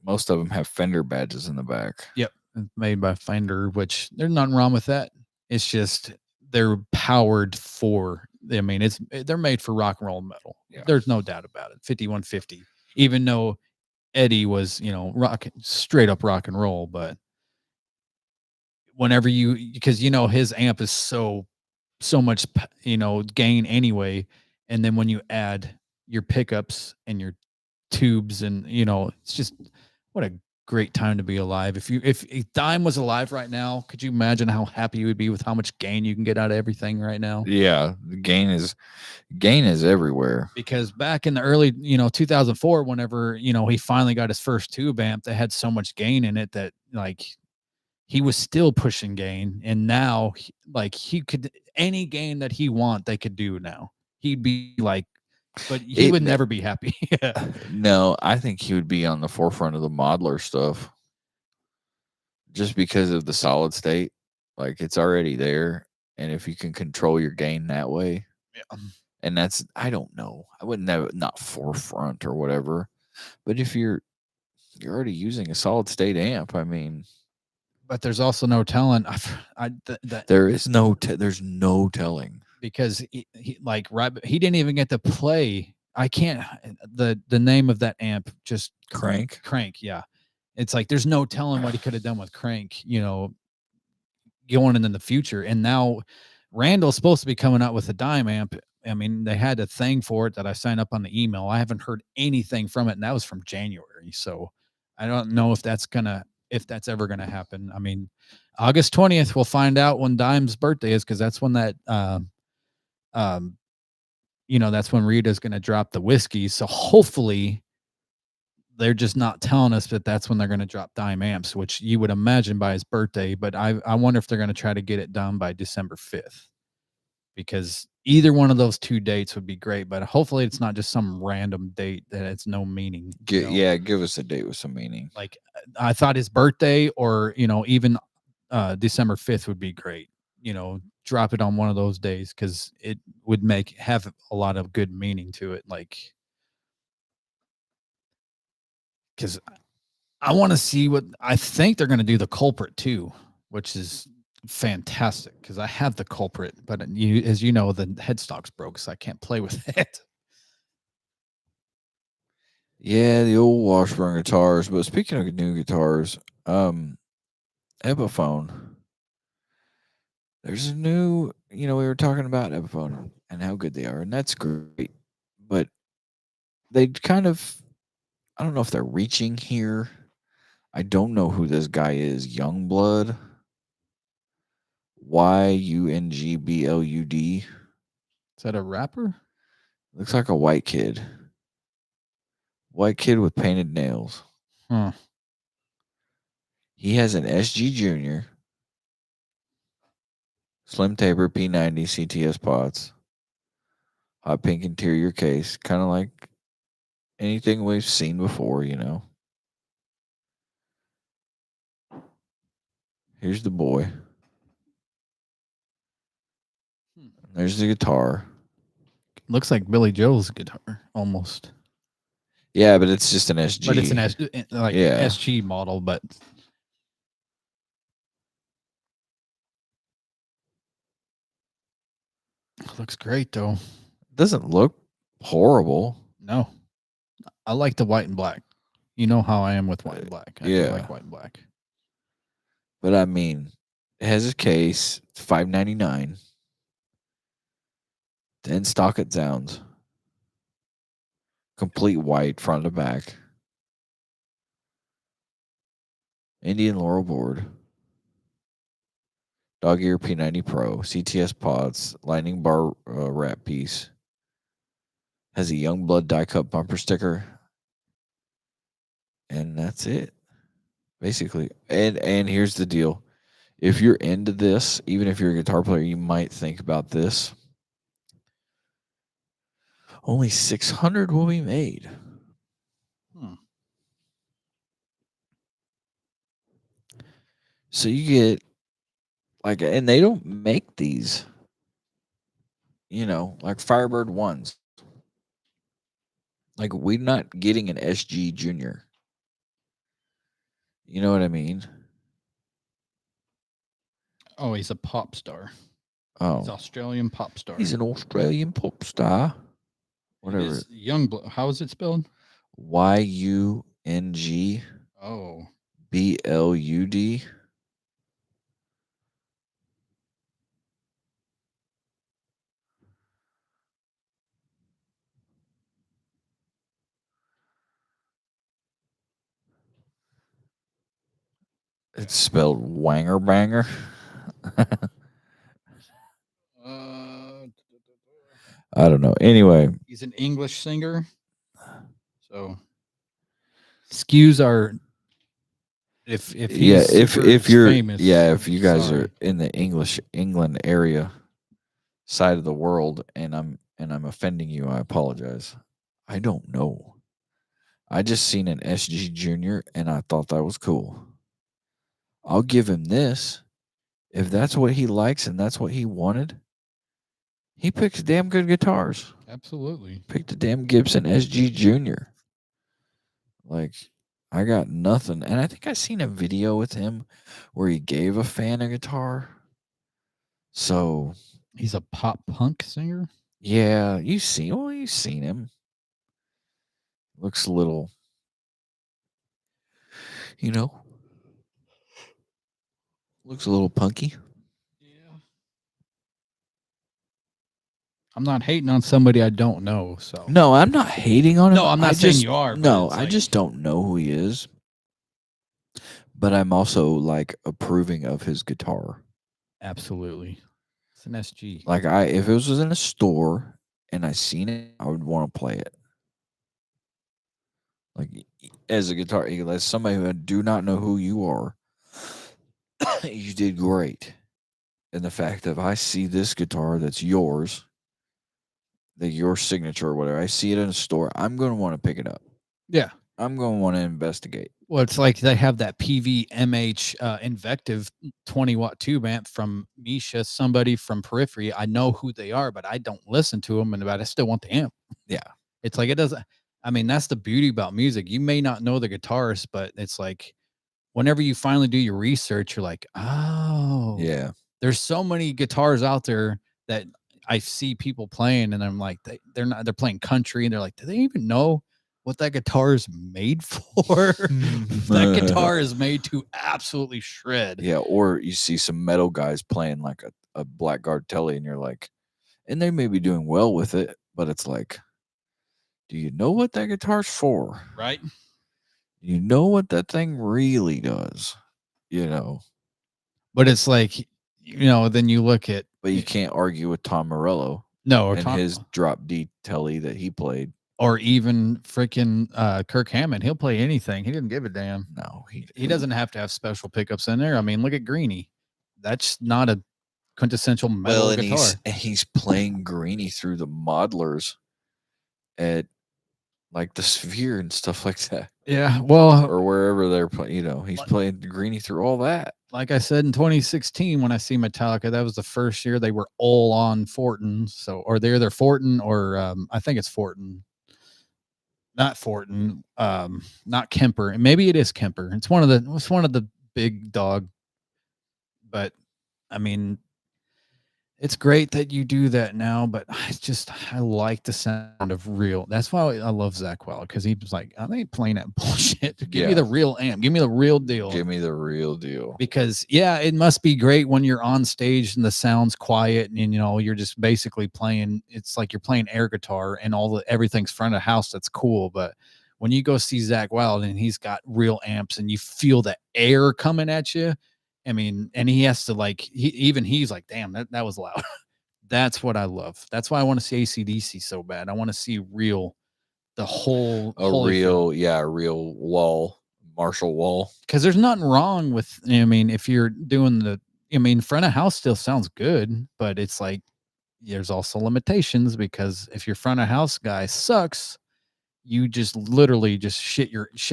most of them have Fender badges in the back. Yep, made by Fender, which there's nothing wrong with that. It's just they're powered for. I mean, they're made for rock and roll metal. Yeah. There's no doubt about it. 5150, even though Eddie was, straight up rock and roll, but whenever because his amp is so much, gain anyway, and then when you add your pickups and your tubes and it's just what a great time to be alive. If Dime was alive right now, could you imagine how happy you would be with how much gain you can get out of everything right now? Yeah, the gain is everywhere. Because back in the early 2004, whenever he finally got his first tube amp that had so much gain in it that like he was still pushing gain, and now he could any gain that he they could do now. He'd be like, but he would never be happy. No, I think he would be on the forefront of the modeler stuff just because of the solid state. Like it's already there. And if you can control your gain that way, and that's, I don't know, I wouldn't have not forefront or whatever, but if you're already using a solid state amp, I mean, but there's also no telling. There's no telling. Because he didn't even get to play. I can't the name of that amp, just Crank. Yeah, it's like there's no telling what he could have done with Crank, going in the future. And now Randall's supposed to be coming out with a Dime amp. I mean, they had a thing for it that I signed up on the email. I haven't heard anything from it, and that was from January. So I don't know if that's ever gonna happen. I mean, August 20th, we'll find out when Dime's birthday is, because that's when that that's when Rita's going to drop the whiskey. So hopefully they're just not telling us that that's when they're going to drop Dime amps, which you would imagine by his birthday. But I wonder if they're going to try to get it done by December 5th. because either one of those two dates would be great. But hopefully, it's not just some random date that it's no meaning. Yeah, give us a date with some meaning. Like I thought his birthday, or even December 5th would be great. Drop it on one of those days because it would have a lot of good meaning to it. Like, because I want to see what I think they're going to do the culprit too, which is fantastic because I have the culprit, but as you know, the headstock's broke, so I can't play with it. Yeah, the old Washburn guitars. But speaking of new guitars, Epiphone. There's a new, we were talking about Epiphone and how good they are, and that's great. But they kind of, I don't know if they're reaching here. I don't know who this guy is. Yungblud. Yungblud. Is that a rapper? Looks like a white kid. White kid with painted nails. Huh. He has an SG Junior, slim taper P90 CTS pots, hot pink interior case, kind of like anything we've seen before, Here's the boy. There's the guitar. Looks like Billy Joel's guitar almost. Yeah, but it's just an SG. But it's an SG model, but it looks great though. Doesn't look horrible. No. I like the white and black. You know how I am with white and black. I do like white and black. But I mean, it has a case, it's $5.99. In stock it sounds. Complete white front to back. Indian Laurel board. Dog ear P90 Pro. CTS pods. Lightning bar wrap piece. Has a Yungblud die cut bumper sticker. And that's it. Basically. And here's the deal. If you're into this, even if you're a guitar player, you might think about this. Only 600 will be made. So you get and they don't make these, like Firebird ones. Like we're not getting an SG Junior. You know what I mean? Oh, he's a pop star. Oh, he's an Australian pop star. He's an Australian pop star. Whatever. Yungblud. How is it spelled? Yungblud. Oh. BLUD. It's spelled Wanger Banger. I don't know. Anyway, he's an English singer. So skews are if you're famous, if you guys are in the England area side of the world and I'm offending you, I apologize. I don't know. I just seen an SG Junior and I thought that was cool. I'll give him this. If that's what he likes and that's what he wanted, he picks damn good guitars. Absolutely. Picked a damn Gibson SG Junior. Like, I got nothing. And I think I seen a video with him where he gave a fan a guitar. So he's a pop punk singer? Yeah, you've seen him. Looks a little, looks a little punky. Yeah. I'm not hating on somebody I don't know. So no, I'm not hating on him. No, I'm not saying you are. No, I just don't know who he is. But I'm also approving of his guitar. Absolutely. It's an SG. If it was in a store and I seen it, I would want to play it. As a guitar, as somebody who I do not know who you are, you did great. And the fact that if I see this guitar that's yours, your signature or whatever, I see it in a store, I'm going to want to pick it up. Yeah. I'm going to want to investigate. Well, it's like they have that PVMH Invective 20-watt tube amp from Misha, somebody from Periphery. I know who they are, but I don't listen to them, but I still want the amp. Yeah. It's like it doesn't. I mean, that's the beauty about music. You may not know the guitarist, but it's like whenever you finally do your research, you're like, oh, Yeah. there's so many guitars out there that I see people playing, and I'm like, they're playing country, and they're like, do they even know what that guitar is made for? That guitar is made to absolutely shred. Yeah. Or you see some metal guys playing like a Blackguard Telly, and you're like, and they may be doing well with it, but it's like, do you know what that guitar's for? Right. You know what that thing really does, you know? But it's like, then you look at, But you can't argue with Tom Morello no, and his drop D Telly that he played. or even freaking Kirk Hammond. He'll play anything. He didn't give a damn. No, He doesn't have to have special pickups in there. I mean, look at Greenie. That's not a quintessential metal and guitar. he's playing Greenie through the modelers at like the Sphere and stuff like that. Yeah, well, or wherever they're playing, he's playing Greenie through all that. Like I said in 2016 when I see Metallica, that was the first year they were all on Fortin. So, or they're either Fortin or I think it's Fortin. Not Fortin, not Kemper. And maybe it is Kemper. It's one of the big dog. But I mean, it's great that you do that now, but I like the sound of real. That's why I love Zach Wild, because he was like, I ain't playing that bullshit. Give me the real amp. Give me the real deal. Give me the real deal. Because it must be great when you're on stage and the sound's quiet and you're just basically playing. It's like you're playing air guitar and everything's front of house. That's cool, but when you go see Zach Wild and he's got real amps and you feel the air coming at you. I mean, and he has to he's like, damn, that was loud. That's what I love. That's why I want to see AC/DC so bad. I want to see real, the whole real wall, Marshall wall. Because there's nothing wrong with, if you're doing front of house still sounds good, but it's like there's also limitations, because if your front of house guy sucks, you just literally just shit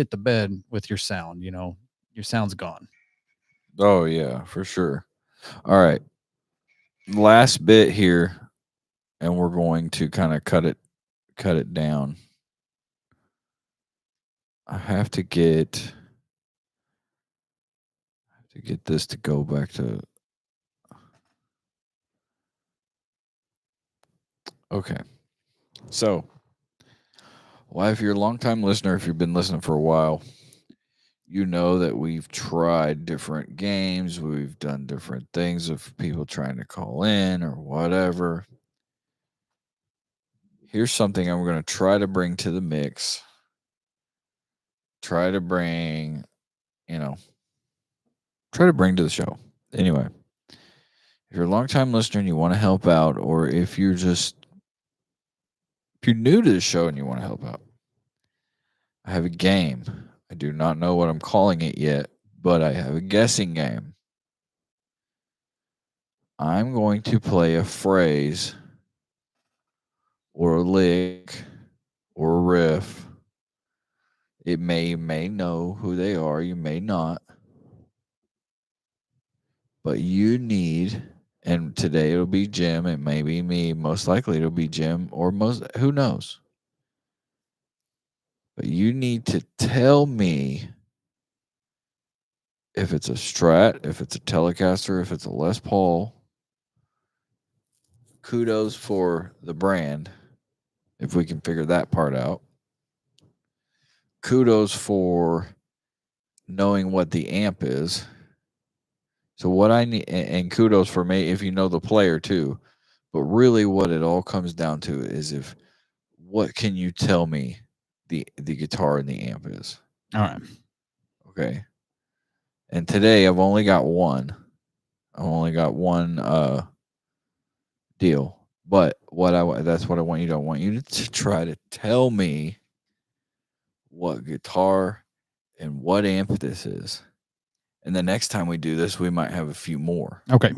the bed with your sound. Your sound's gone. Oh yeah, for sure. All right. Last bit here, and we're going to kind of cut it down. I have to get this to go back to. Okay. So, if you're a long-time listener, if you've been listening for a while, you know that we've tried different games. We've done different things of people trying to call in or whatever. Here's something I'm going to try to bring to the mix. Try to bring to the show. Anyway, if you're a long-time listener and you want to help out, or if you're new to the show and you want to help out, I have a game. I do not know what I'm calling it yet, but I have a guessing game. I'm going to play a phrase or a lick or a riff. You may know who they are, you may not. But you need, and today it'll be Jim, it may be me, most likely it'll be Jim, or who knows. But you need to tell me if it's a Strat, if it's a Telecaster, if it's a Les Paul. Kudos for the brand, if we can figure that part out. Kudos for knowing what the amp is. So what I need, and kudos for me if you know the player too. But really what it all comes down to is what can you tell me the guitar and the amp is? All right. Okay. And today I've only got one. Deal. But that's what I want you to. I want you to try to tell me what guitar and what amp this is. And the next time we do this, we might have a few more. Okay.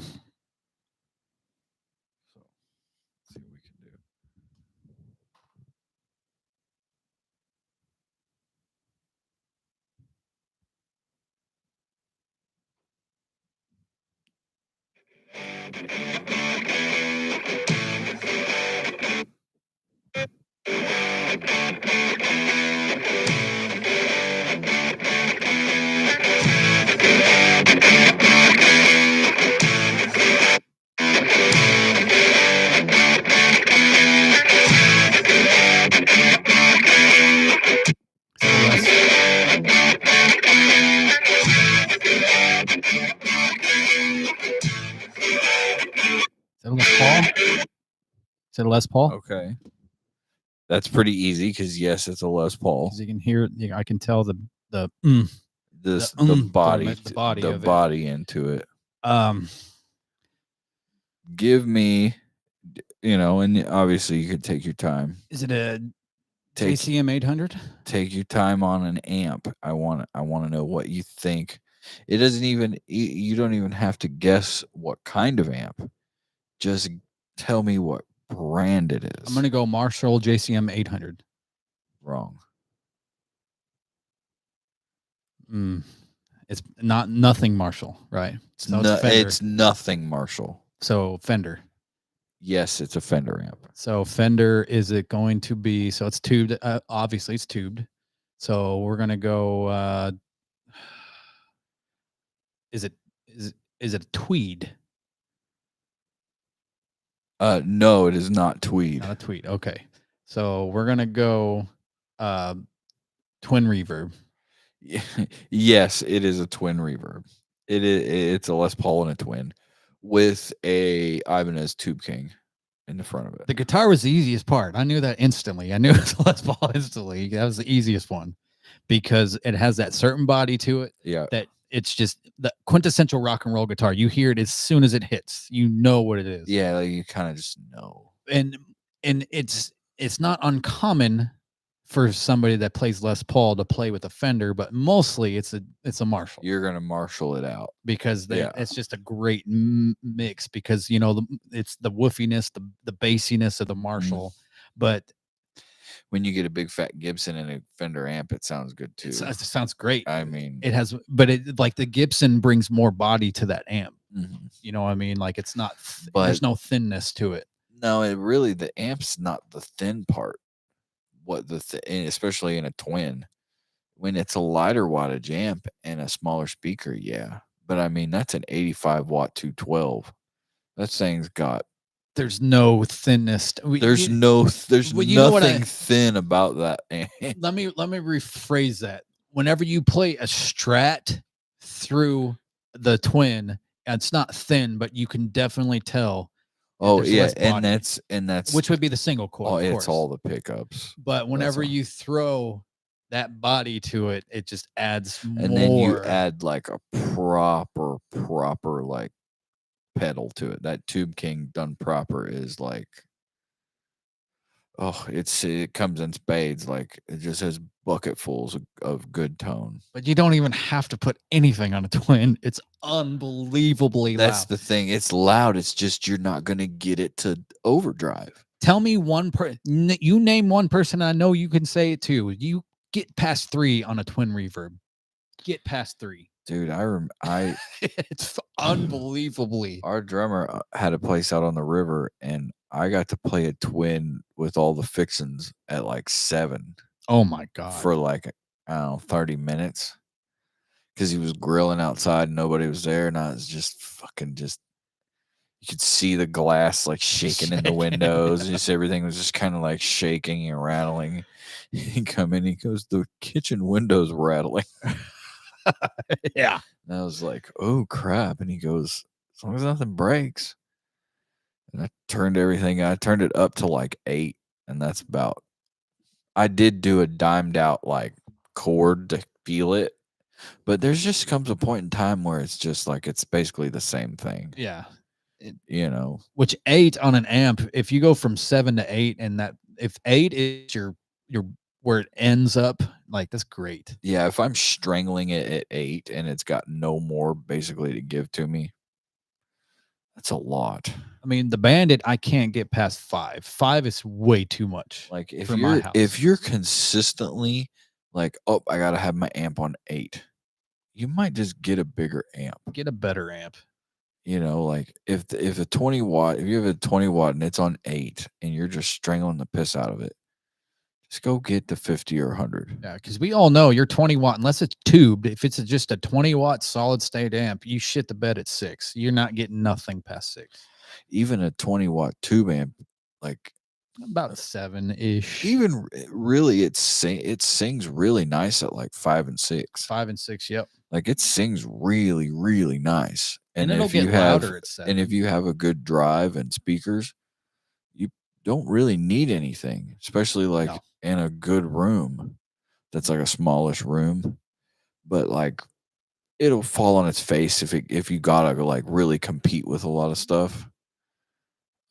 Is that Les Paul? Is it a Les Paul? Okay. That's pretty easy because yes, it's a Les Paul. Because you can hear it. I can tell the The body, the of body into it. it. Give me, and obviously you could take your time. Is it a JCM 800? Take your time on an amp. I want to know what you think. It doesn't even, you don't even have to guess what kind of amp. Just tell me what brand it is. I'm going to go Marshall JCM 800. Wrong. It's nothing Marshall, right? So it's nothing Marshall. So Fender. Yes, it's a Fender amp. So Fender, is it going to be, so it's tubed, obviously it's tubed. So we're going to go, is it a Tweed? No, it is not Tweed. Not a Tweed. Okay. So we're going to go twin reverb. Yes, it is a twin reverb. It's a Les Paul and a twin with a Ibanez Tube King in the front of it. The guitar was the easiest part. I knew that instantly. I knew it was a Les Paul instantly. That was the easiest one because it has that certain body to it. Yeah. That it's just the quintessential rock and roll guitar. You hear it as soon as it hits. You know what it is. Yeah, like you kind of just know. And it's not uncommon for somebody that plays Les Paul to play with a Fender, but mostly it's a Marshall. You're gonna Marshall it out because it's just a great mix because it's the woofiness, the bassiness of the Marshall, but when you get a big fat Gibson and a Fender amp, it sounds good too. It sounds great. I mean, it has, but it like the Gibson brings more body to that amp. Mm-hmm. You know what I mean? Like it's not, there's no thinness to it. No, it really, the amp's not the thin part. What especially in a twin, when it's a lighter wattage amp and a smaller speaker, yeah. But I mean, that's an 85 watt 212. That thing's got. There's no thinness. There's nothing thin about that amp. Let me rephrase that. Whenever you play a Strat through the twin, it's not thin, but you can definitely tell. Oh yeah, and that's which would be the single coil. Oh, it's all the pickups. But whenever you throw that body to it, it just adds more. And then you add like a proper like pedal to it. That Tube King done proper is like, oh, it comes in spades. Like it just has bucketfuls of good tone. But you don't even have to put anything on a twin. It's unbelievably loud. That's the thing. It's loud. It's just you're not going to get it to overdrive. Tell me you name one person I know you can say it to. You get past 3 on a twin reverb. Get past 3. Dude, it's unbelievably. Our drummer had a place out on the river, and I got to play a twin with all the fixins at like 7. Oh my god! For like, I don't know, 30 minutes, because he was grilling outside, and nobody was there, and I was just fucking you could see the glass like shaking in the windows, and just everything was just kind of like shaking and rattling. He come in, he goes, the kitchen windows rattling. Yeah. And I was like, oh crap. And he goes, as long as nothing breaks. And I turned it up to like 8. And that's about, I did do a dimed out like chord to feel it. But there's just comes a point in time where it's just like, it's basically the same thing. Yeah. Which 8 on an amp, if you go from 7 to 8, and that if 8 is your where it ends up, like that's great. Yeah, if I'm strangling it at 8 and it's got no more basically to give to me, that's a lot. I mean, the Bandit, I can't get past 5. 5 is way too much. Like if you're consistently like, oh, I gotta have my amp on 8, you might just get a bigger amp. Get a better amp. You know, like if a 20 watt, if you have a 20 watt and it's on 8 and you're just strangling the piss out of it, just go get the 50 or 100. Yeah, because we all know your 20 watt, unless it's tubed, if it's just a 20 watt solid state amp, you shit the bed at 6. You're not getting nothing past 6. Even a 20 watt tube amp, like About 7-ish. even really it sings really nice at like 5 and 6. 5 and 6, yep. Like it sings really, really nice. And it'll if get you have louder at 7. and if you have a good drive and speakers, you don't really need anything, especially like No. in a good room that's like a smallish room. But like it'll fall on its face if you gotta like really compete with a lot of stuff.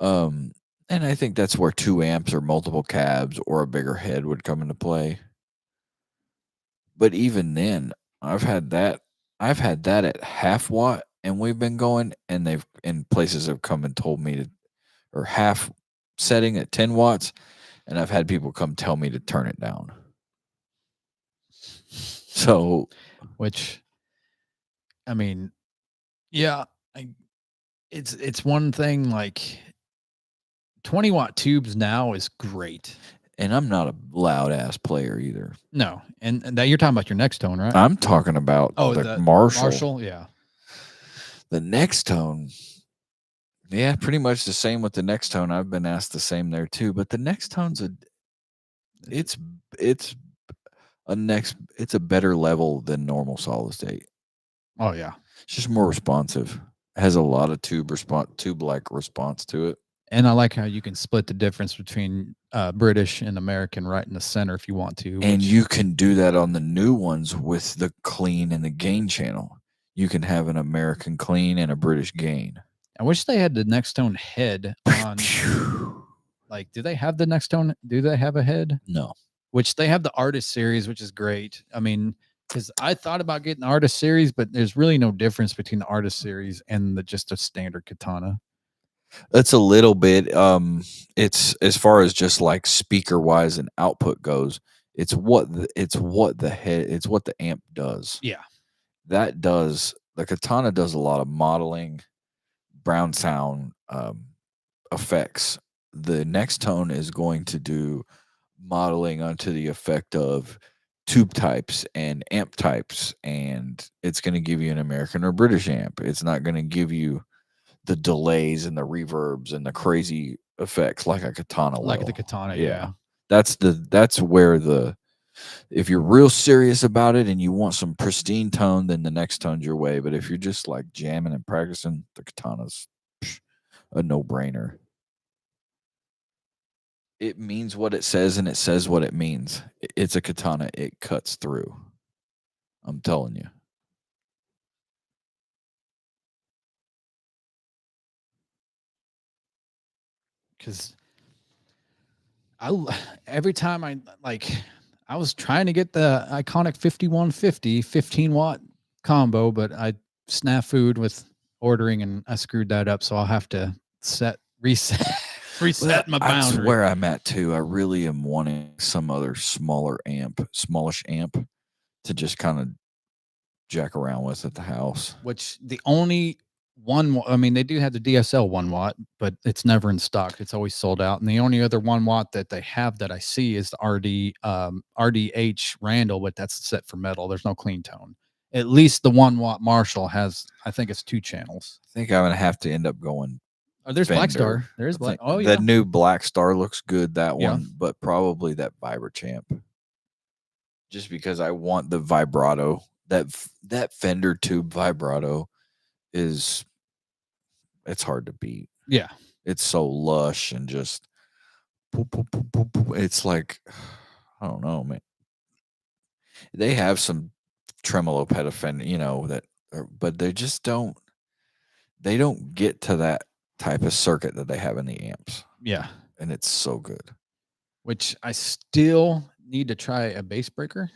And I think that's where 2 amps or multiple cabs or a bigger head would come into play. But even then, I've had that at half watt and we've been going and places have come and told me to, or half setting at 10 watts, and I've had people come tell me to turn it down. So, which, I mean, yeah, it's one thing, like 20 watt tubes now is great. and I'm not a loud ass player either. No, and that you're talking about your next tone, right? I'm talking about the Marshall. Marshall, yeah. The next tone, yeah, pretty much the same with the next tone. I've been asked the same there too, but the next tone's it's a better level than normal solid state. Oh yeah, it's just more responsive. It has a lot of tube like response to it. And I like how you can split the difference between British and American right in the center if you want to. And you can do that on the new ones with the clean and the gain channel. You can have an American clean and a British gain. I wish they had the next tone head on. Like, do they have the next tone? Do they have a head? No. Which they have the artist series, which is great. I mean, because I thought about getting the artist series, but there's really no difference between the artist series and just a standard katana. That's a little bit. It's as far as just like speaker wise and output goes. It's what the amp does. Yeah, that does the katana does a lot of modeling, brown sound effects. The next tone is going to do modeling onto the effect of tube types and amp types, and it's going to give you an American or British amp. It's not going to give you the delays and the reverbs and the crazy effects like a katana like will. the katana. Yeah. That's where if you're real serious about it and you want some pristine tone, then the next tone's your way. But if you're just like jamming and practicing, the katana's a no-brainer. It means what it says and it says what it means. It's a katana. It cuts through. I'm telling you. Because every time I was trying to get the iconic 5150 15 watt combo, but I snafu'd with ordering and I screwed that up. So I'll have to reset my boundary. That's where I'm at too. I really am wanting some other smallish amp to just kind of jack around with at the house. Which the only one, I mean, they do have the DSL 1 watt, but it's never in stock. It's always sold out. And the only other 1 watt that they have that I see is the RDH Randall, but that's set for metal. There's no clean tone. At least the 1 watt Marshall has, I think it's 2 channels. I think I'm gonna have to end up going. Oh, there's Fender. Black Star. There is Black. Oh, yeah. The new Black Star looks good. That Yeah. one, but probably that Vibrachamp. Just because I want the vibrato. That Fender tube vibrato it's hard to beat. Yeah. It's so lush and just boop, boop, boop, boop, boop. It's like I don't know, man. They have some tremolo pedal Fender, but they just don't get to that type of circuit that they have in the amps. Yeah. And it's so good. Which I still need to try a bass breaker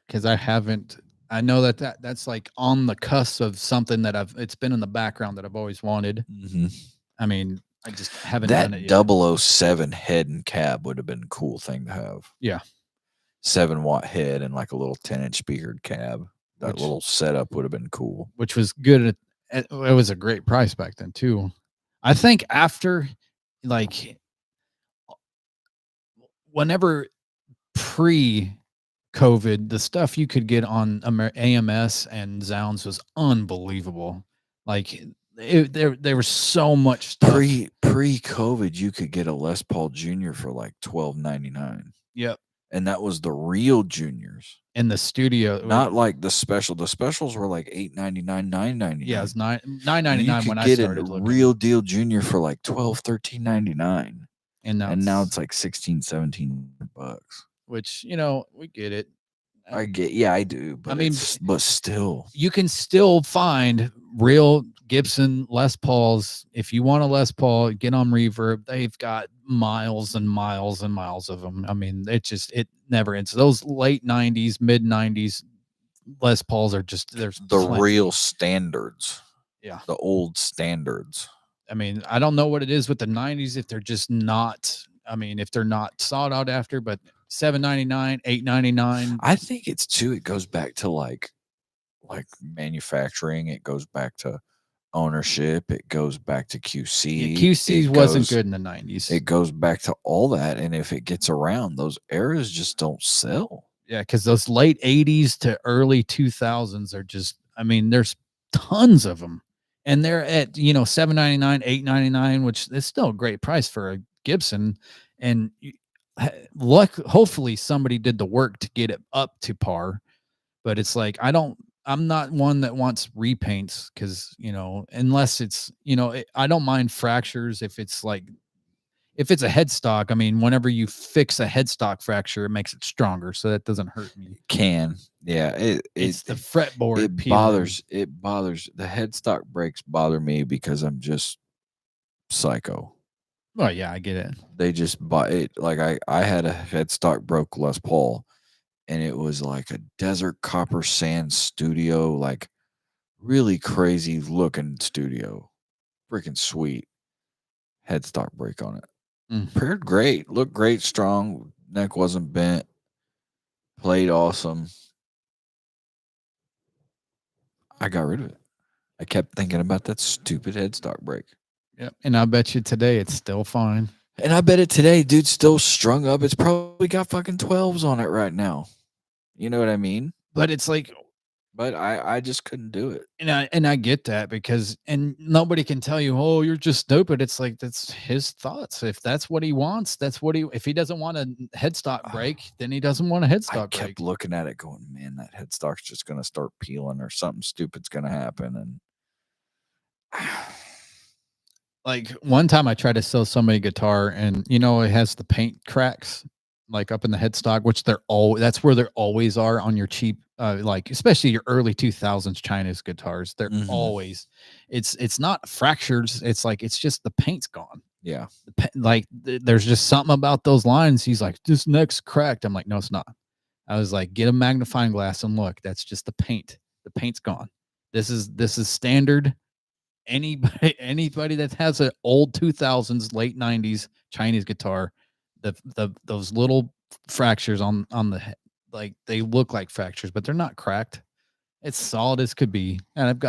because I haven't. I know that's like on the cusp of something that it's been in the background that I've always wanted. Mm-hmm. I mean, I just haven't done it yet. That 007 head and cab would have been a cool thing to have. Yeah. 7 watt head and like a little 10-inch speakered cab. That little setup would have been cool. Which was good it was a great price back then too. I think after, like, whenever pre-COVID, the stuff you could get on AMS and Zounds was unbelievable. Like, there was so much stuff. Pre-COVID, you could get a Les Paul Jr. for like $12.99, Yep. and that was the real juniors, In the studio, not like the special. The specials were like $8.99, $9.99. yeah, it's And you $9.99 when could I get started a looking. real deal junior for like $12, $13.99, and now it's like $16, $17. which, we get it. I get, yeah, I do, but I mean, but still, you can still find real Gibson Les Pauls. If you want a Les Paul, get on Reverb. They've got miles and miles and miles of them. I mean, it never ends. Those late 90s, mid 90s Les Pauls are just, there's the plenty. real standards. Yeah. The old standards. I mean, I don't know what it is with the 90s, if they're just not, I mean, if they're not sought out after, but $7.99, $8.99. I think it's too, it goes back to like manufacturing, it goes back to ownership, it goes back to QC. QC wasn't good in the 90s. It goes back to all that, and if it gets around, those eras just don't sell. Yeah, because those late 80s to early 2000s are just, I mean, there's tons of them. And they're at, $7.99, $8.99, which is still a great price for a Gibson. And hopefully somebody did the work to get it up to par. But it's like, I'm not one that wants repaints because, unless it's, I don't mind fractures if it's a headstock. I mean, whenever you fix a headstock fracture, it makes it stronger, so that doesn't hurt me. Yeah, It's the fretboard. It bothers the headstock breaks bother me because I'm just psycho. Oh yeah, I get it. They just bought it. Like I had a headstock broke Les Paul, and it was like a desert copper sand studio, like really crazy looking studio, freaking sweet. Headstock break on it. Paired great, looked great, strong. Neck wasn't bent. Played awesome. I got rid of it. I kept thinking about that stupid headstock break. Yep. And I bet you today it's still fine. And I bet it today, dude's still strung up. It's probably got fucking 12s on it right now. You know what I mean? But it's like, but I just couldn't do it. And I get that because, and nobody can tell you, oh, you're just stupid. It's like, that's his thoughts. If that's what he wants, if he doesn't want a headstock break, then he doesn't want a headstock break. I kept looking at it going, man, that headstock's just going to start peeling or something stupid's going to happen. And like one time I tried to sell somebody a guitar and, it has the paint cracks like up in the headstock, which that's where they always are on your cheap, like especially your early 2000s Chinese guitars. They're always, it's not fractures. It's like, it's just the paint's gone. Yeah. There's just something about those lines. He's like, this neck's cracked. I'm like, no, it's not. I was like, get a magnifying glass and look, that's just the paint. The paint's gone. This is standard. Anybody that has an old 2000s, late 90s Chinese guitar, those little fractures on the head, like they look like fractures, but they're not cracked. It's solid as could be. And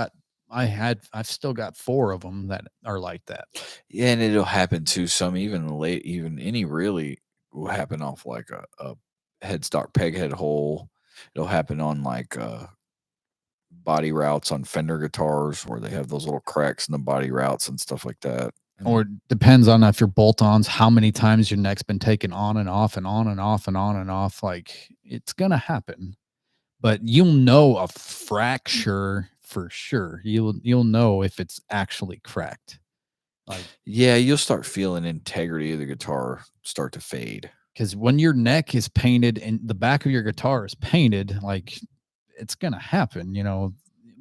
I've still got 4 of them that are like that. Yeah, and it'll happen to some even any really will happen off like a headstock peg head hole. It'll happen on like body routes on Fender guitars where they have those little cracks in the body routes and stuff like that. Or depends on if your bolt-ons, how many times your neck's been taken on and off and on and off and on and off. Like, it's gonna happen, but you'll know a fracture for sure. You'll know if it's actually cracked. Like, yeah, you'll start feeling integrity of the guitar start to fade. Because when your neck is painted and the back of your guitar is painted, like, it's gonna happen.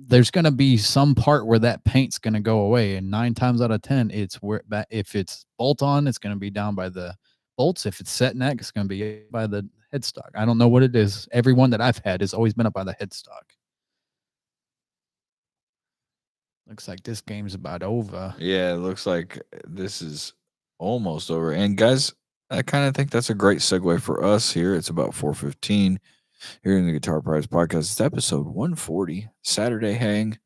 There's going to be some part where that paint's going to go away. And 9 times out of 10, it's where, if it's bolt on, it's going to be down by the bolts. If it's set neck, it's going to be by the headstock. I don't know what it is. Every one that I've had has always been up by the headstock. Looks like this game's about over. Yeah, it looks like this is almost over. And guys, I kind of think that's a great segue for us here. It's about 4:15. Here in the Guitar Prize Podcast. It's episode 140, Saturday Hang.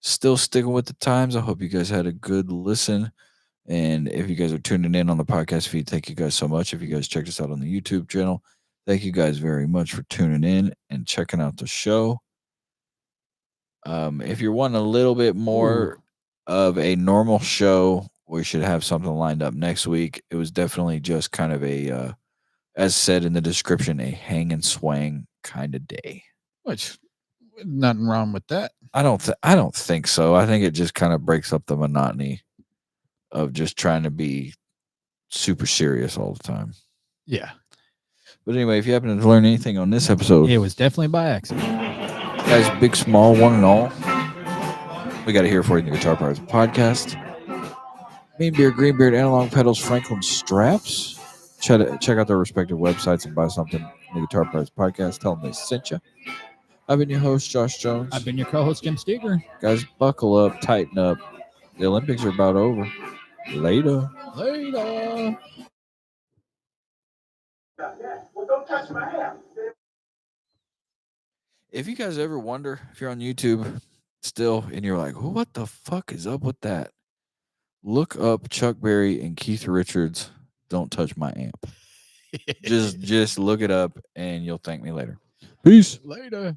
still sticking with the times. I hope you guys had a good listen. And if you guys are tuning in on the podcast feed, thank you guys so much. If you guys checked us out on the YouTube channel, thank you guys very much for tuning in and checking out the show. If you're wanting a little bit more of a normal show, we should have something lined up next week. It was definitely just kind of a, as said in the description, a hang and swang kind of day. Which, nothing wrong with that. I don't think so. I think it just kind of breaks up the monotony of just trying to be super serious all the time. Yeah. But anyway, if you happen to learn anything on this episode, It was definitely by accident. guys, big, small, one and all, we got it here for you in the Guitar Pirates podcast. Mean Beard, Greenbeard, Analog Pedals, Franklin Straps. Check out their respective websites and buy something in the Guitar Pirates podcast. Tell them they sent you. I've been your host, Josh Jones. I've been your co-host, Jim Steger. Guys, buckle up, tighten up. The Olympics are about over. Later. Later. Well, don't touch my hair. If you guys ever wonder, if you're on YouTube still and you're like, what the fuck is up with that? Look up Chuck Berry and Keith Richards' Don't Touch My Amp. Just look it up and you'll thank me later. Peace. Later.